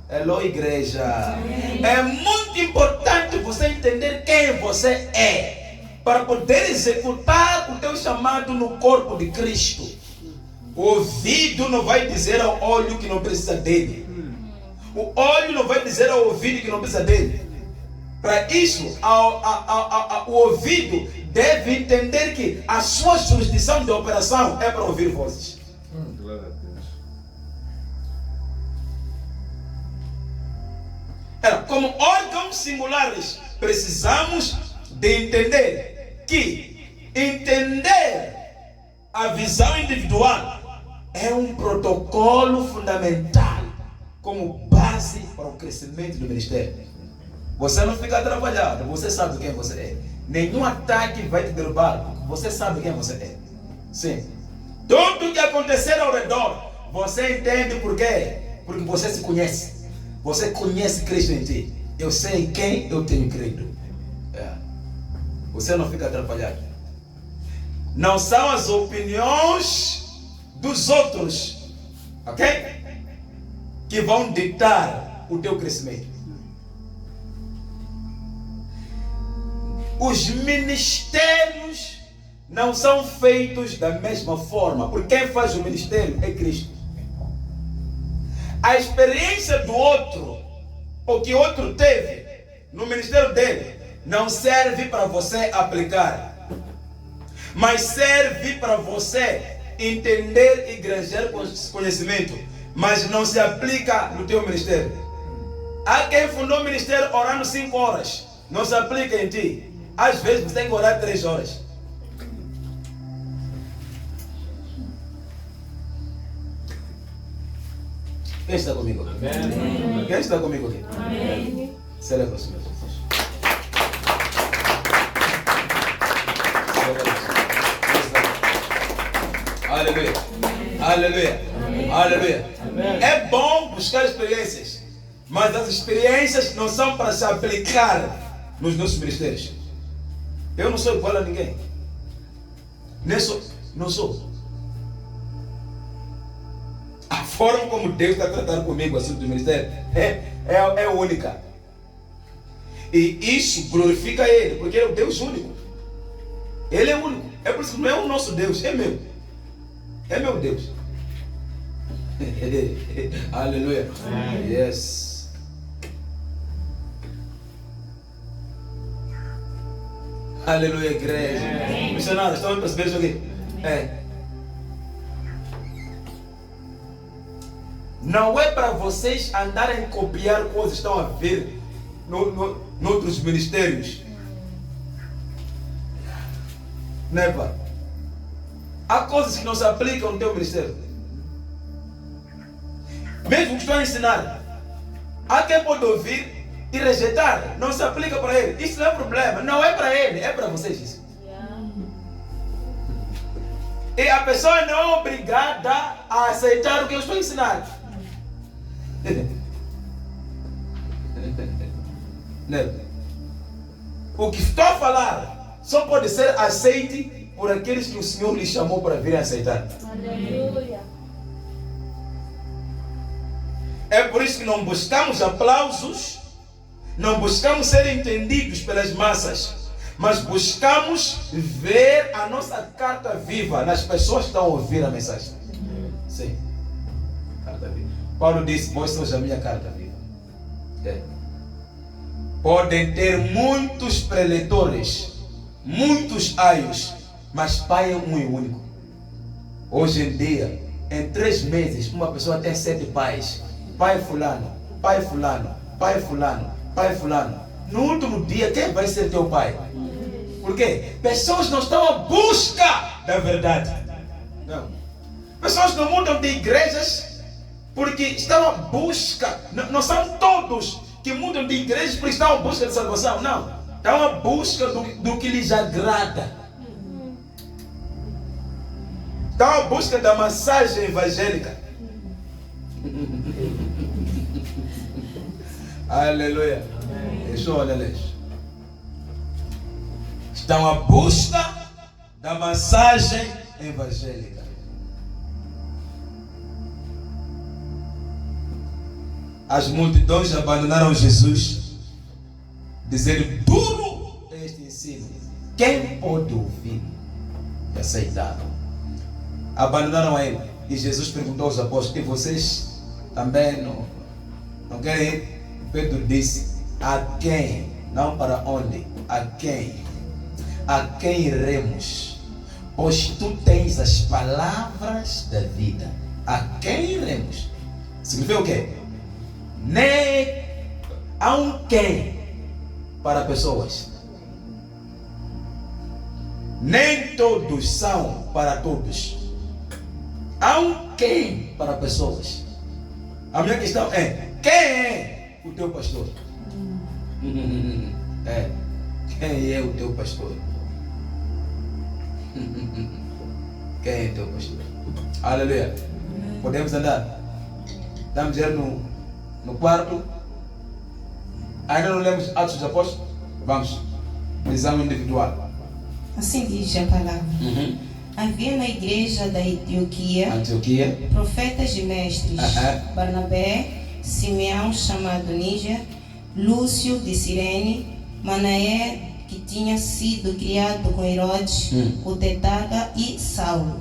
Hello, igreja. É muito importante você entender quem você é para poder executar o teu chamado no corpo de Cristo. O ouvido não vai dizer ao olho que não precisa dele. O olho não vai dizer ao ouvido que não precisa dele. Para isso, o ouvido deve entender que a sua jurisdição de operação é para ouvir vozes. Glória a Deus. Como órgãos singulares, precisamos de entender que entender a visão individual é um protocolo fundamental como base para o crescimento do ministério. Você não fica atrapalhado, você sabe quem você é. Nenhum ataque vai te derrubar, porque você sabe quem você é. Sim. Tudo que acontecer ao redor, você entende por quê? Porque você se conhece. Você conhece Cristo em ti. Eu sei em quem eu tenho crido. Você não fica atrapalhado. Não são as opiniões dos outros, ok? Que vão ditar o teu crescimento. Os ministérios não são feitos da mesma forma, porque quem faz o ministério é Cristo. A experiência do outro, o que o outro teve no ministério dele, não serve para você aplicar, mas serve para você entender e granjear conhecimento. mas não se aplica no teu ministério. Há quem fundou o ministério orando 5 horas, não se aplica em ti. Às vezes você tem que orar 3 horas. Quem está comigo aqui? Amém. Quem está comigo aqui? Amém. Celebra o Senhor Jesus. Aleluia. Aleluia. Aleluia. É bom buscar experiências, mas as experiências não são para se aplicar nos nossos ministérios. Eu não sou igual a ninguém. Não sou. A forma como Deus está tratando comigo, o assunto do ministério, é única. E isso glorifica Ele, porque Ele é o Deus único. Ele é único. É por isso que não é o nosso Deus, é meu. É meu Deus. Aleluia. Yes. Aleluia, igreja. Missionários, estão me percebendo isso aqui? Não é para vocês andarem a copiar coisas que estão a ver em outros ministérios. Never. Há coisas que não se aplicam no teu ministério. Mesmo que estou a ensinar, há quem pode ouvir e rejeitar. Não se aplica para ele. Isso não é problema. Não é para ele, é para vocês isso. E a pessoa não é obrigada a aceitar o que eu estou a ensinar. O que estou a falar só pode ser aceite por aqueles que o Senhor lhe chamou para virem aceitar. Aleluia. É por isso que não buscamos aplausos, não buscamos ser entendidos pelas massas, mas buscamos ver a nossa carta viva nas pessoas que estão a ouvir a mensagem. Sim, carta viva. Paulo disse: vós sois a minha carta viva. Podem ter muitos preletores, muitos aios, mas Pai é um e único. Hoje em dia, em 3 meses, uma pessoa tem 7 pais. Pai fulano, pai fulano, pai fulano, pai fulano. No último dia, quem vai ser teu pai? Por quê? Pessoas não estão à busca da verdade. Não. Pessoas não mudam de igrejas porque estão à busca. Não são todos que mudam de igrejas porque estão à busca de salvação. Não. Estão à busca do que lhes agrada. Estão à busca da massagem evangélica. Aleluia. Estão à busca da massagem evangélica. As multidões abandonaram Jesus, dizendo: duro é este ensino. Quem pode ouvir e aceitar? Abandonaram a ele. E Jesus perguntou aos apóstolos: e vocês também não querem ir? Pedro disse: a quem? Não para onde? A quem? A quem iremos? Pois tu tens as palavras da vida. A quem iremos? Significa o quê? Nem há um quem para pessoas. Nem todos são para todos. Há um quem para pessoas. A minha questão é: quem é o teu pastor? Quem é o teu pastor? Quem é o teu pastor? Aleluia. Podemos andar. Estamos já no quarto. Ainda não lemos Atos dos Apóstolos? Vamos. Exame individual. Assim diz a palavra. Havia na igreja da Antioquia profetas e mestres: Barnabé, Simeão chamado Níger, Lúcio de Cirene, Manaé, que tinha sido criado com Herodes, o tetrarca, e Saulo.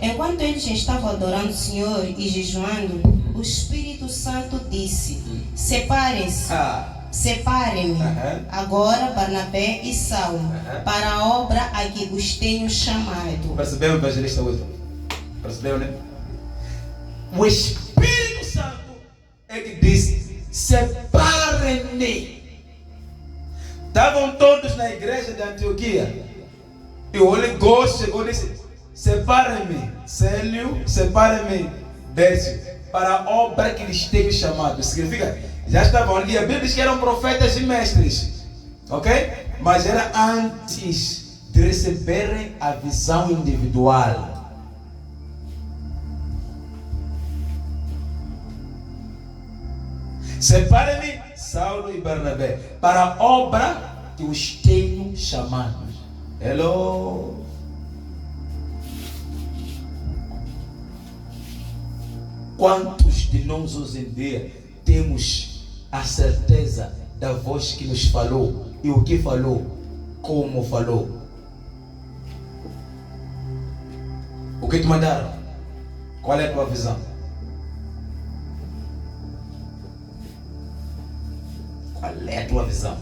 Enquanto eles estavam adorando o Senhor e jejuando, o Espírito Santo disse: Separem-me agora Barnabé e Saulo para a obra a que os tenho chamado. Percebeu, evangelista Wilson? Percebeu, né? O Espírito disse: separem-me. Estavam todos na igreja de Antioquia. E o Holy Ghost chegou e disse: separem-me, Célio, separem-me, Décio, para a obra que lhes teve chamado. Significa, já estavam ali. A Bíblia diz que eram profetas e mestres, ok? Mas era antes de receberem a visão individual. Separem-me, Saulo e Barnabé, para a obra que os tenho chamado. Hello. Quantos de nós hoje em dia temos a certeza da voz que nos falou e o que falou, como falou? O que te mandaram? Qual é a tua visão? Qual é a tua visão?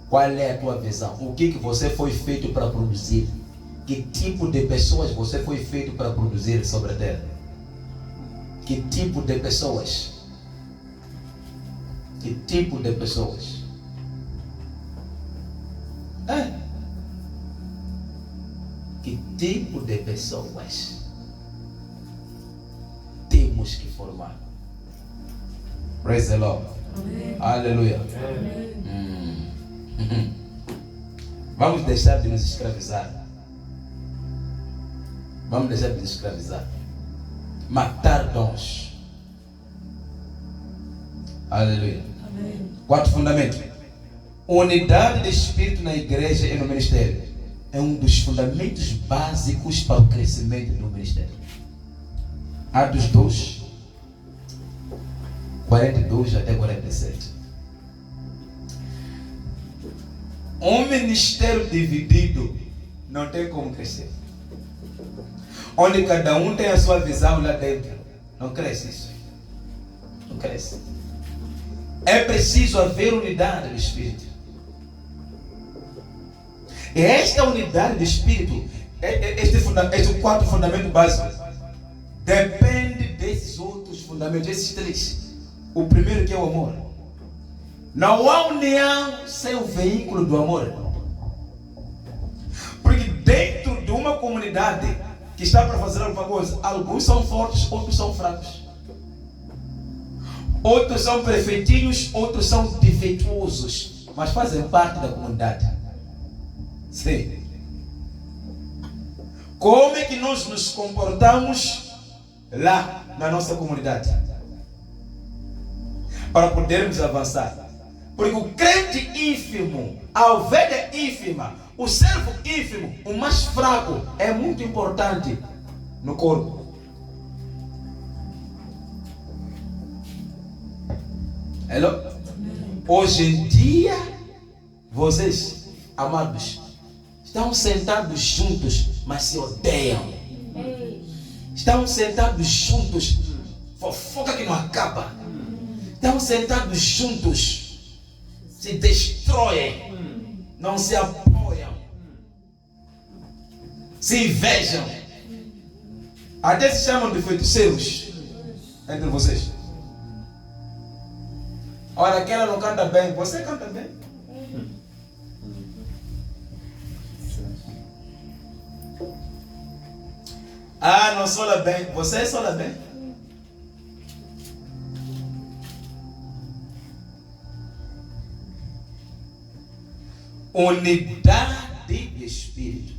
Qual é a tua visão? O que você foi feito para produzir? Que tipo de pessoas você foi feito para produzir sobre a terra? Que tipo de pessoas? Que tipo de pessoas? Que tipo de pessoas temos que formar? Praise the Lord. Aleluia. Vamos deixar de nos escravizar. Vamos deixar de nos escravizar. Matar dons. Aleluia. Amém. Quarto fundamento: unidade de espírito na igreja e no ministério é um dos fundamentos básicos para o crescimento do ministério. Atos 2, 42 até 47. Um ministério dividido não tem como crescer. Onde cada um tem a sua visão lá dentro, não cresce isso. Não cresce. É preciso haver unidade do Espírito. E esta unidade do Espírito, este quarto fundamento básico, depende desses outros fundamentos, esses três. O primeiro, que é o amor. Não há união sem o veículo do amor. Porque dentro de uma comunidade que está para fazer alguma coisa, alguns são fortes, outros são fracos. Outros são perfeitinhos, outros são defeituosos, mas fazem parte da comunidade. Sim. Como é que nós nos comportamos lá na nossa comunidade para podermos avançar? Porque o crente ínfimo, a ovelha ínfima, o servo ínfimo, o mais fraco, é muito importante no corpo. Hello? Hoje em dia, vocês, amados, estão sentados juntos, mas se odeiam. Estão sentados juntos, fofoca que não acaba. Estão sentados juntos, se destroem, não se apoiam, se invejam, até se chamam de feiticeiros entre vocês. Olha, aquela não canta bem, você canta bem. Ah, não sola bem, você sola bem. Unidade de espírito.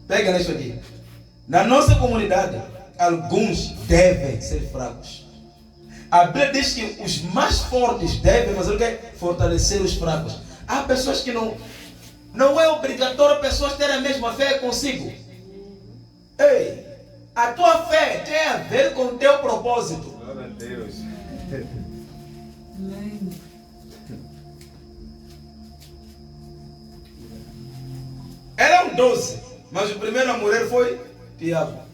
Pega nisso aqui. Na nossa comunidade, alguns devem ser fracos. A Bíblia diz que os mais fortes devem fazer o quê? Fortalecer os fracos. Há pessoas que não é obrigatório pessoas terem a mesma fé consigo. Ei, a tua fé tem a ver com o teu propósito. Glória a Deus. Amém. Eram 12, mas o primeiro a morrer foi Tiago.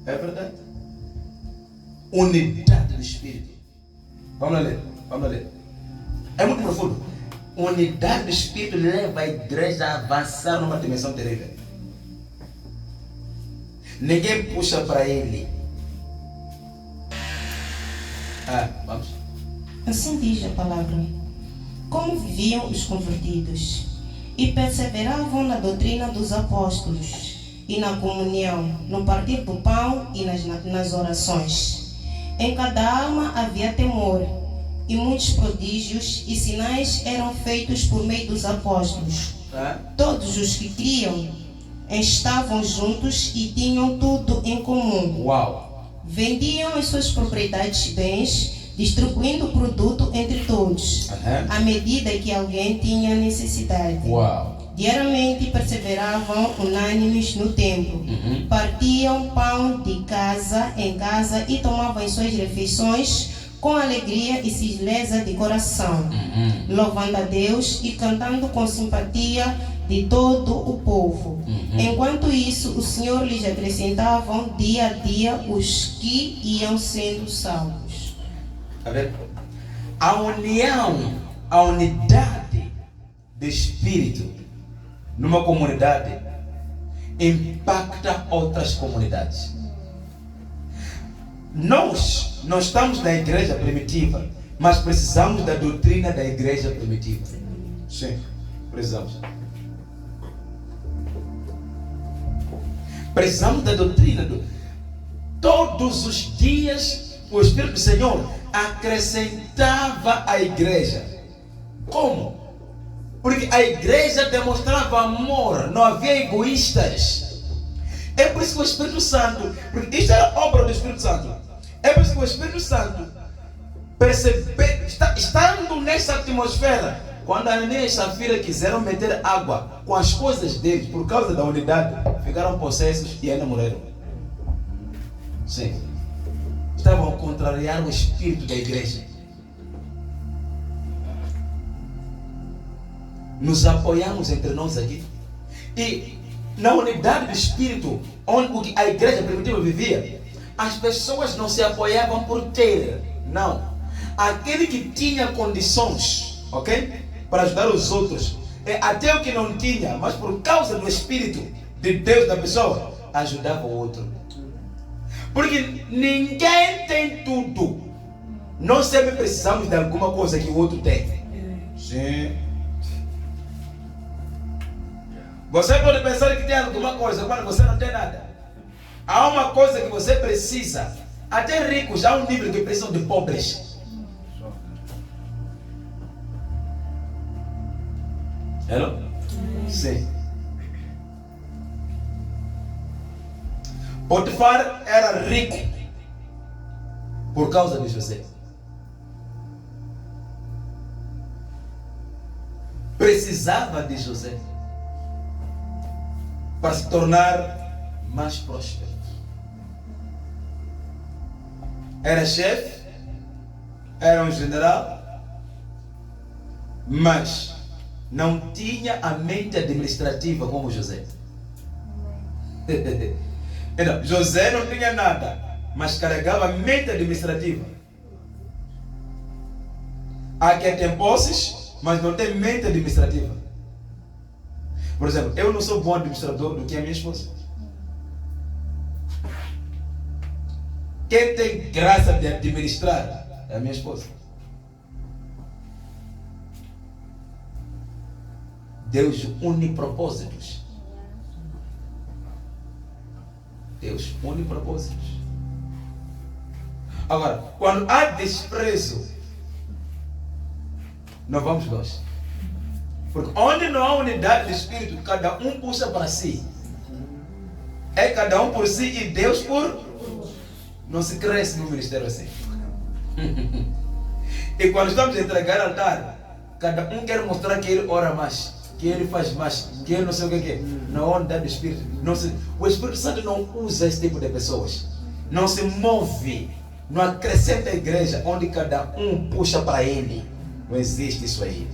É verdade. Unidade do Espírito. Vamos ler. É muito profundo. Unidade do Espírito leva a igreja a avançar numa dimensão terrível. Ninguém puxa para ele. Vamos. Assim diz a palavra. Como viviam os convertidos e perseveravam na doutrina dos apóstolos e na comunhão, no partir do pão e nas orações. Em cada alma havia temor, e muitos prodígios e sinais eram feitos por meio dos apóstolos. Todos os que criam estavam juntos e tinham tudo em comum. Uau! Vendiam as suas propriedades e bens, distribuindo o produto entre todos, à medida que alguém tinha necessidade. Uau! Diariamente perseveravam unânimes no templo, partiam pão de casa em casa e tomavam as suas refeições com alegria e singeleza de coração, louvando a Deus e cantando com simpatia de todo o povo. Enquanto isso, o Senhor lhes acrescentava dia a dia os que iam sendo salvos. A união, a unidade de espírito numa comunidade impacta outras comunidades. Nós não estamos na igreja primitiva, mas precisamos da doutrina da igreja primitiva. Sim, precisamos. Precisamos da doutrina. Todos os dias o Espírito do Senhor acrescentava à igreja. Como? Porque a igreja demonstrava amor, não havia egoístas. É por isso que o Espírito Santo, porque isto era obra do Espírito Santo, é por isso que o Espírito Santo estando nessa atmosfera, quando Ananias e Safira quiseram meter água com as coisas deles, por causa da unidade, ficaram possessos e ainda morreram. Sim. Estavam a contrariar o espírito da igreja. Nos apoiamos entre nós aqui. E na unidade do espírito, onde a igreja primitiva vivia, as pessoas não se apoiavam por ter. Não. Aquele que tinha condições, ok? Para ajudar os outros, até o que não tinha, mas por causa do espírito de Deus da pessoa, ajudava o outro. Porque ninguém tem tudo. Nós sempre precisamos de alguma coisa que o outro tem. Sim. Você pode pensar que tem alguma coisa quando você não tem nada. Há uma coisa que você precisa. Até ricos há um nível que precisam de pobres. Hello? Sim. Potifar era rico por causa de José. Precisava de José para se tornar mais próspero. Era chefe, era um general, mas não tinha a mente administrativa como José. Então, José não tinha nada, mas carregava a mente administrativa. Há quem tem posses, mas não tem mente administrativa. Por exemplo, eu não sou bom administrador do que a minha esposa. Quem tem graça de administrar é a minha esposa. Deus une propósitos. Deus une propósitos. Agora, quando há desprezo, não vamos longe. Porque onde não há unidade de espírito, cada um puxa para si. É cada um por si e Deus por... Não se cresce no ministério assim. E quando estamos a entregar altar, cada um quer mostrar que ele ora mais, que ele faz mais, que ele não sei o que é. Não há unidade do espírito. O Espírito Santo não usa esse tipo de pessoas. Não se move. Não acrescenta a igreja onde cada um puxa para ele. Não existe isso aí.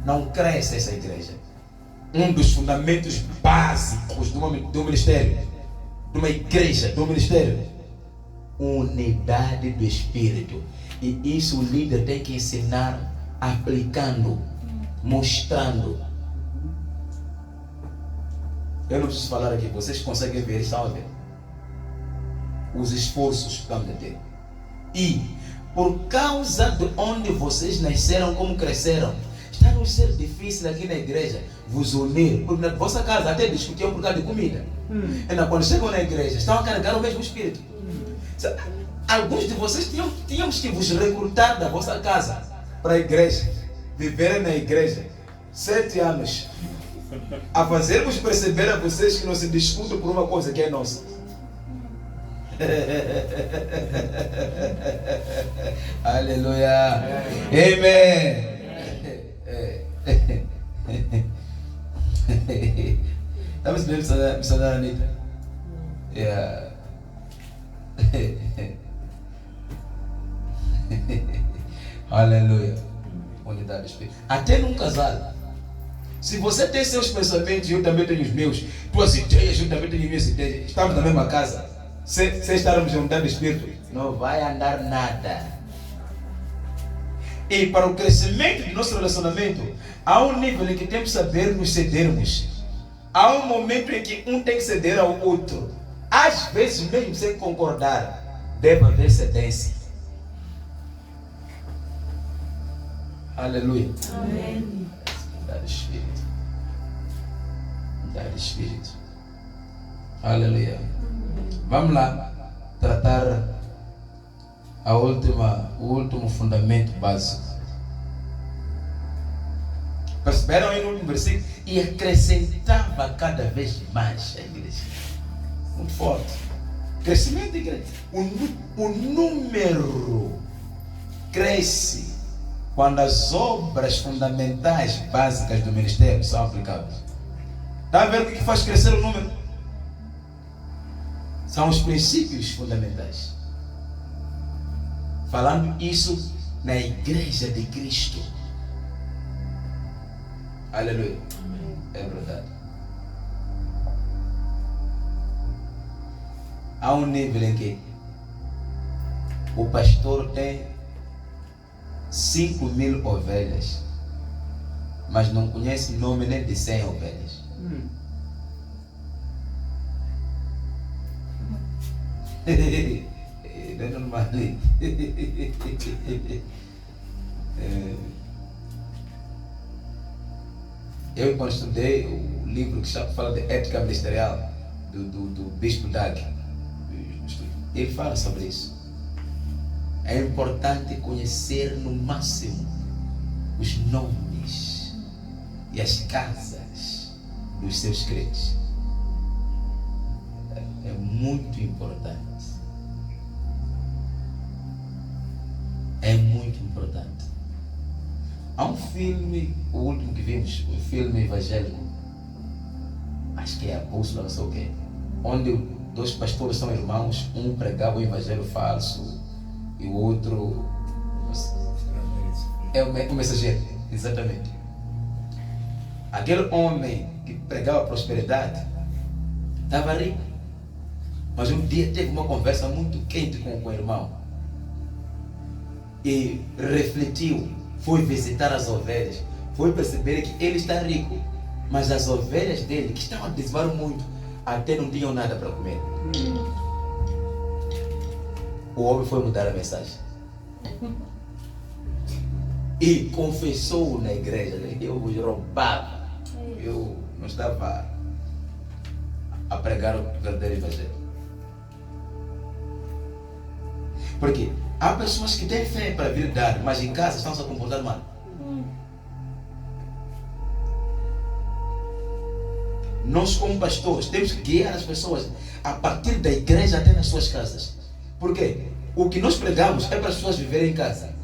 Não cresce essa igreja. Um dos fundamentos básicos do ministério, de uma igreja, do ministério, unidade do espírito. E isso o líder tem que ensinar aplicando. mostrando. Eu não preciso falar aqui, vocês conseguem ver, estão a ver os esforços que estão a ter. E por causa de onde vocês nasceram, como cresceram, está a ser difícil aqui na igreja vos unir, porque na vossa casa até discutiam por causa de comida. E quando chegam na igreja, estão a carregar o mesmo espírito. Alguns de vocês tínhamos que vos recrutar da vossa casa para a igreja, viverem na igreja 7 anos, a fazermos perceber a vocês que não se discute por uma coisa que é nossa. Aleluia. Amém. Estamos bem, missionária Anitta? Yeah. Aleluia. Unidade espiritual. Até num casal. Se você tem seus pensamentos, eu também tenho os meus. Tuas ideias, eu também tenho minhas ideias. Estamos na mesma casa. Se estarmos em unidade de espírito, não vai andar nada. E para o crescimento do nosso relacionamento, há um nível em que temos que saber nos cedermos. Há um momento em que um tem que ceder ao outro. Às vezes, mesmo sem concordar, deve haver cedência. Aleluia. Amém. Unidade de espírito. Unidade de espírito. Aleluia. Vamos lá tratar o último fundamento básico. Perceberam aí no último versículo? E acrescentava cada vez mais a igreja. Muito forte. Crescimento da igreja. O número cresce quando as obras fundamentais básicas do ministério são aplicadas. Está a ver o que faz crescer o número? São os princípios fundamentais. Falando isso na igreja de Cristo. Aleluia. É verdade. Há um nível em que o pastor tem 5.000 ovelhas, mas não conhece o nome nem de 100 ovelhas. Não é normal. Eu, quando estudei o livro que fala de ética ministerial do Bispo Dag, ele fala sobre isso. É importante conhecer no máximo os nomes e as casas dos seus crentes. É muito importante. É muito importante. Há um filme, o último que vimos, o filme evangélico, acho que é a Bússola, não sei o quê, onde 2 pastores são irmãos, um pregava o evangelho falso e o outro é o mensageiro. Exatamente. Aquele homem que pregava prosperidade estava rico, mas um dia teve uma conversa muito quente com o irmão e refletiu, foi visitar as ovelhas, foi perceber que ele está rico, mas as ovelhas dele, que estavam a dizimar muito, até não tinham nada para comer. O homem foi mudar a mensagem e confessou na igreja: eu vos roubava, eu não estava a pregar o verdadeiro evangelho. Porque há pessoas que têm fé para vir dar, mas em casa estão se a comportar mal. Nós, como pastores, temos que guiar as pessoas a partir da igreja até nas suas casas. Por quê? O que nós pregamos é para as pessoas viverem em casa.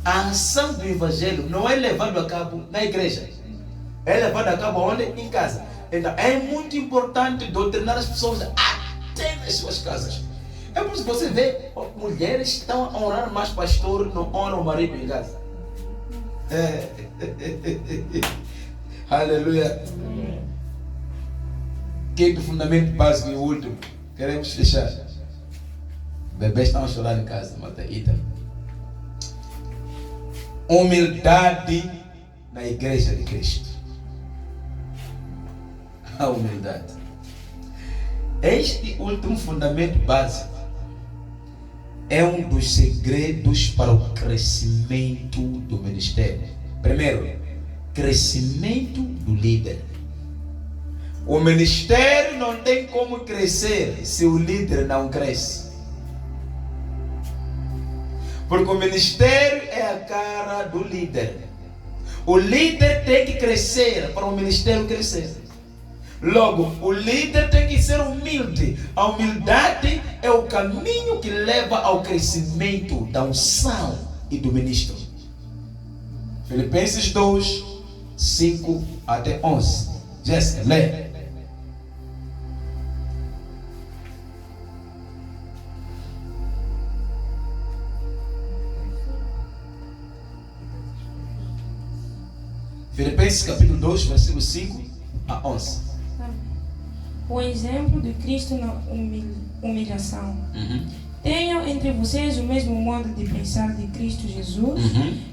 A ação do evangelho não é levado a cabo na igreja, é levado a cabo onde? Em casa. Então é muito importante doutrinar as pessoas até nas suas casas. É por isso que você vê mulheres que estão a honrar mais pastor, não honram o marido em casa. Aleluia. Quinto fundamento básico e último, queremos fechar. Bebês estão a chorar em casa, Mata Ita. Humildade na igreja de Cristo? A humildade. Este último fundamento básico é um dos segredos para o crescimento do ministério. Primeiro, crescimento do líder. O ministério não tem como crescer se o líder não cresce. Porque o ministério é a cara do líder. O líder tem que crescer para o ministério crescer. Logo, o líder tem que ser humilde. A humildade é o caminho que leva ao crescimento da unção e do ministro. Filipenses 2, 5 até 11. Jéssica, lê. Filipenses capítulo 2, versículo 5 a 11. O exemplo de Cristo na humilhação. Tenham entre vocês o mesmo modo de pensar de Cristo Jesus,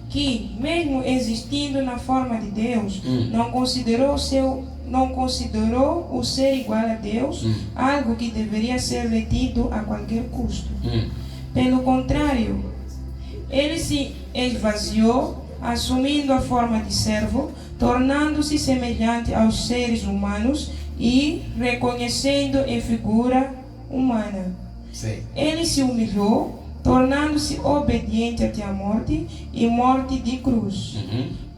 que, mesmo existindo na forma de Deus, não considerou o ser igual a Deus algo que deveria ser retido a qualquer custo. Pelo contrário, ele se esvaziou, assumindo a forma de servo, tornando-se semelhante aos seres humanos e reconhecendo em figura humana. Sim. Ele se humilhou, tornando-se obediente até a morte e morte de cruz.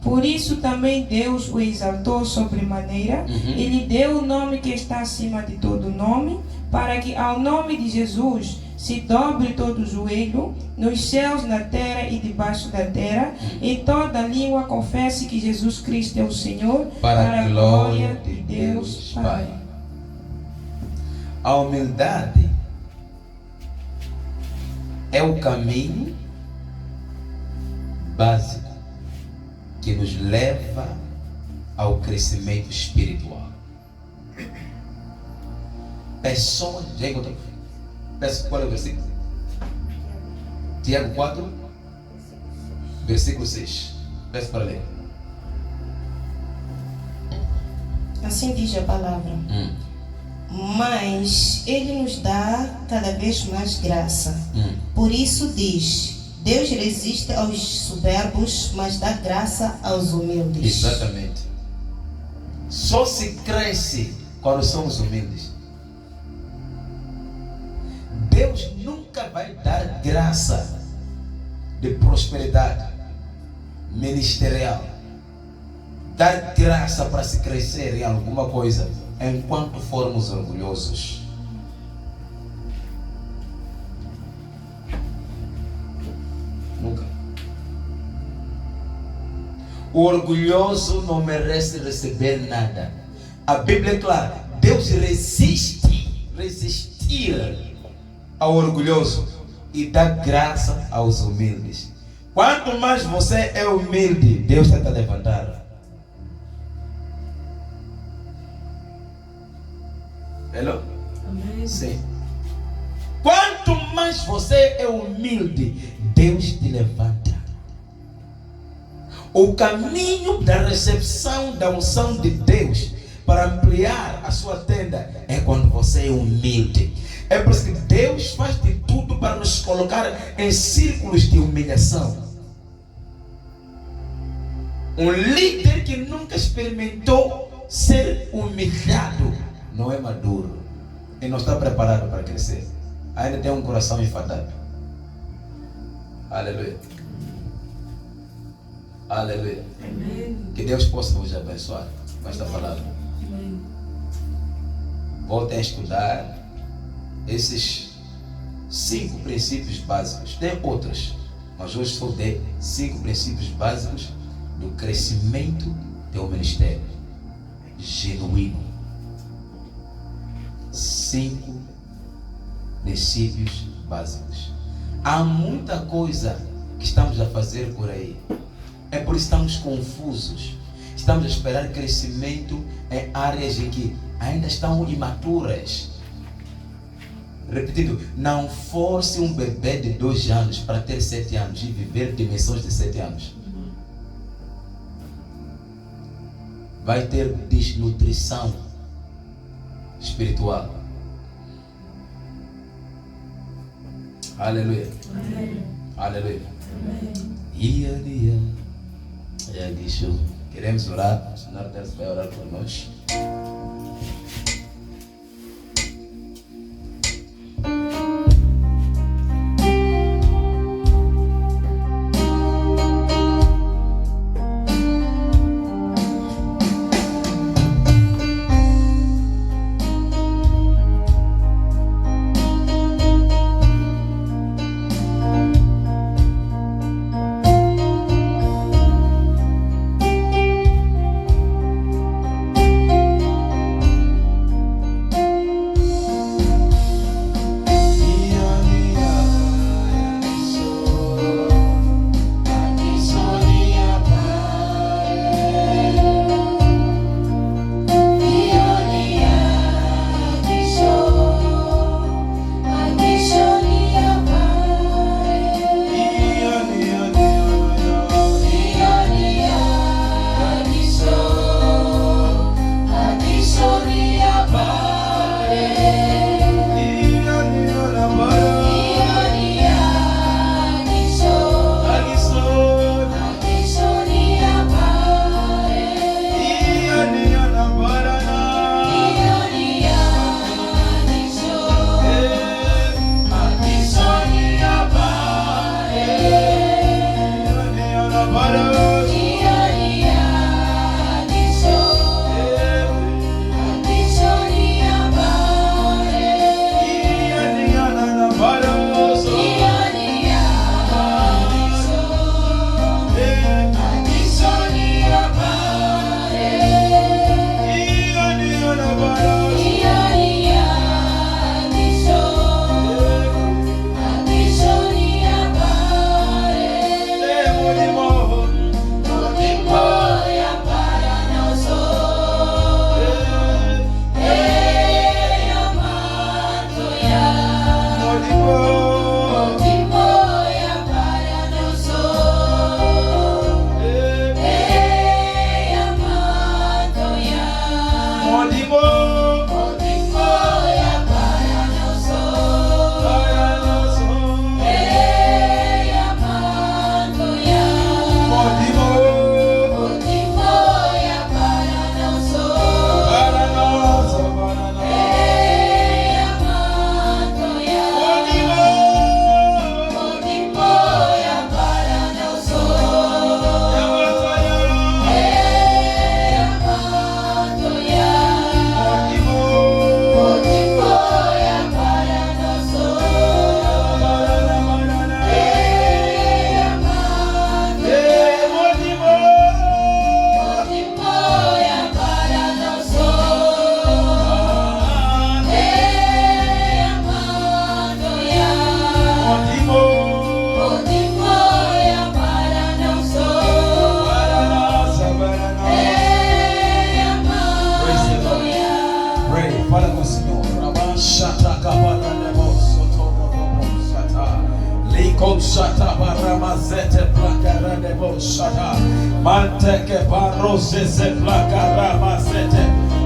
Por isso também Deus o exaltou sobremaneira e lhe deu o nome que está acima de todo nome, para que ao nome de Jesus se dobre todo o joelho, nos céus, na terra e debaixo da terra, e toda língua confesse que Jesus Cristo é o Senhor, para a glória de Deus Pai. A humildade é o caminho básico que nos leva ao crescimento espiritual. Pessoas, já encontrou? Qual é o versículo? Tiago 4, versículo 6. Peço para ler. Assim diz a palavra. Mas Ele nos dá cada vez mais graça. Por isso diz: Deus resiste aos soberbos, mas dá graça aos humildes. Exatamente. Só se cresce quando somos humildes. Deus nunca vai dar graça de prosperidade ministerial, dar graça para se crescer em alguma coisa enquanto formos orgulhosos. Nunca. O orgulhoso não merece receber nada. A Bíblia é clara. Deus resistir ao orgulhoso e dá graça aos humildes. Quanto mais você é humilde, Deus tenta levantar. Hello? Amém. Sim. Quanto mais você é humilde, Deus te levanta. O caminho da recepção da unção de Deus para ampliar a sua tenda é quando você é humilde. É por isso que Deus faz de tudo para nos colocar em círculos de humilhação. Um líder que nunca experimentou ser humilhado não é maduro e não está preparado para crescer. Ainda tem um coração enfadado. Aleluia. Aleluia. Amém. Que Deus possa vos abençoar com esta palavra. Amém. Voltem a estudar esses 5 princípios básicos. Tem outros, mas hoje só dei 5 princípios básicos do crescimento do ministério genuíno. 5 princípios básicos. Há muita coisa que estamos a fazer por aí. É por isso que estamos confusos. Estamos a esperar crescimento em áreas em que ainda estão imaturas. Repetindo, não force um bebê de 2 anos para ter 7 anos e viver dimensões de 7 anos. vai ter desnutrição espiritual. Aleluia. Aleluia. Queremos orar. O Senhor Deus vai orar por nós.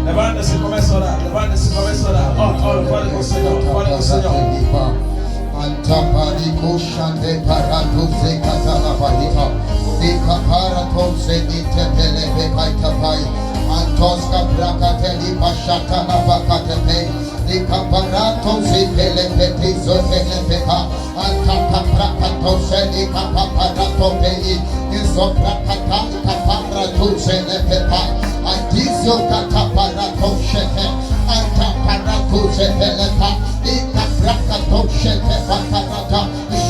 Levanta-se e começa a orar. Levanta-se e começa a orar. Olha, fale com o Senhor. Fale com o Senhor. Antaparico shande parato se katala bahita. Ika parato se nitepele bekaita pai. Antoska brakateli bashata abakatepe. Ika parato se pele petizo pele beka. Antapa brakato se ika parato peli. Iso brakata ika parato se lepepa. Antizo kata parato shete. Antaparato se pelepa. Ika brakatoshe tepakarata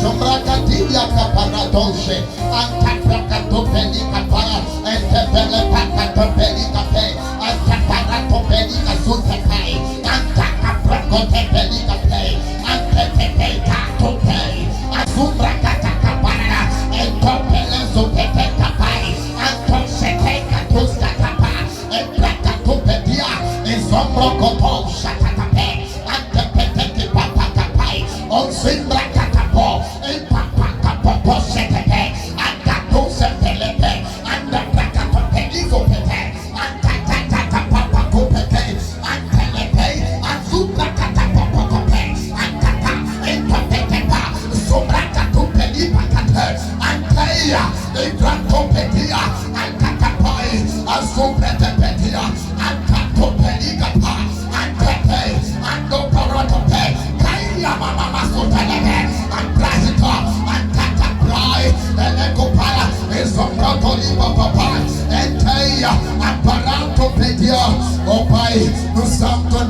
shomrakatiya kaparatoshe antaprakatopeli kapaya entepele pakatopeli kape antaparatopeli kasutepai antakaprakotepeli kape antepepe katopei asumrakata kaparara entopele zutepe kapai antosete katuska kapa entrakatopedia ensombrokotosha katape on simbra katapo en papa kapopo setepe anda to sepelepe anda prakato pelizo pepe anda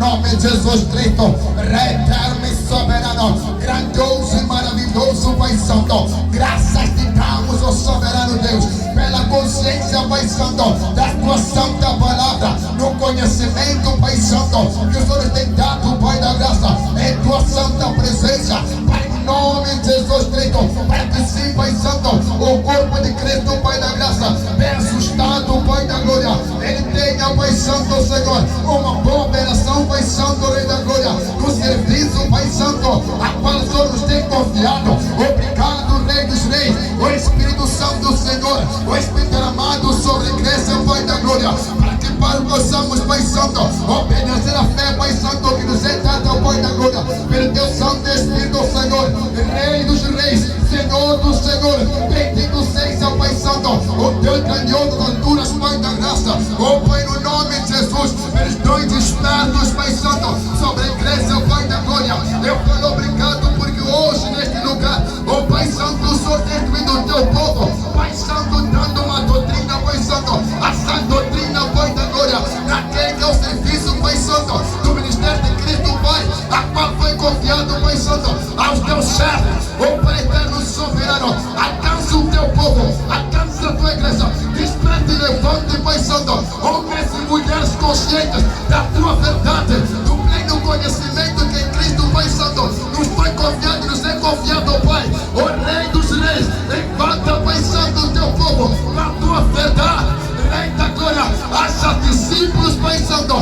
nome de Jesus Cristo. Rei eterno e soberano, grandioso e maravilhoso, Pai Santo. Graças te damos, ó soberano Deus, pela consciência, Pai Santo, da tua santa palavra, no conhecimento, Pai Santo, que o Senhor tem dado, Pai da graça, em tua santa presença, Pai, em nome de Jesus Cristo, para que sim, Pai Santo, o corpo de Cristo, Pai da graça, bem assustado, Pai da glória, ele tenha, Pai Santo, Senhor, uma boa operação, Pai Santo, Rei da glória, no serviço, Pai Santo, a qual o Senhor nos tem confiado. Obrigado, Rei dos Reis, o Espírito Santo, Senhor, o Espírito amado sobre a igreja, Pai da glória, para que possamos, Pai Santo, obedecer a fé, Pai Santo, que nos é dada, Pai da glória, pelo teu Santo Espírito, Senhor, Rei dos Reis, Senhor do Senhor, bendito seja, Pai Santo, o teu grandioso das alturas, Pai da graça, oh Pai, no nome de Jesus, pelos dons despertos, Pai Santo, sobre a igreja, Pai da glória, eu falo obrigado, porque hoje, neste lugar, oh Pai Santo, o Senhor tem vindo o teu povo, Pai Santo, dando uma doutrina, Pai Santo, a sã doutrina, Pai da glória, naquele que é o serviço, Pai Santo, do ministério de Cristo, Pai, a qual foi confiado, Pai Santo, aos teus servos, oh Pai eterno soberano, alcança o teu povo, alcança a tua igreja, desperte e levante, Pai Santo, homens e mulheres conscientes da tua verdade, do pleno conhecimento que em Cristo, Pai Santo, nos foi confiado e nos é confiado, Pai, o Rei dos Reis, levanta, Pai Santo, o teu povo, na tua verdade, Rei da glória, haja discípulos, Pai Santo,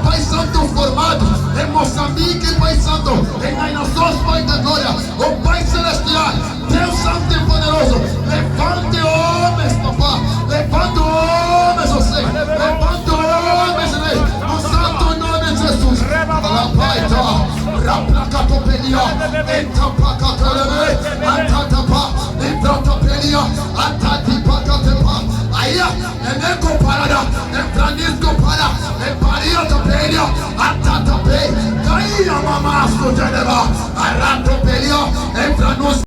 Pai Santo formado em Moçambique, Pai Santo, em nas nações, Pai da glória, o Pai celestial, Deus santo e poderoso, levante homens, papá, levante homens, você, levante homens, Rei, no santo nome de Jesus, Rapaita, Raplacatopelia, Entapacatoreme, Atatapa, Entratapelia, Atatipacatepa, aí, é comparada, é pranisco para, é paria tapelia, Atatape, Caia mamasto de leva, Aratopelia, entra nos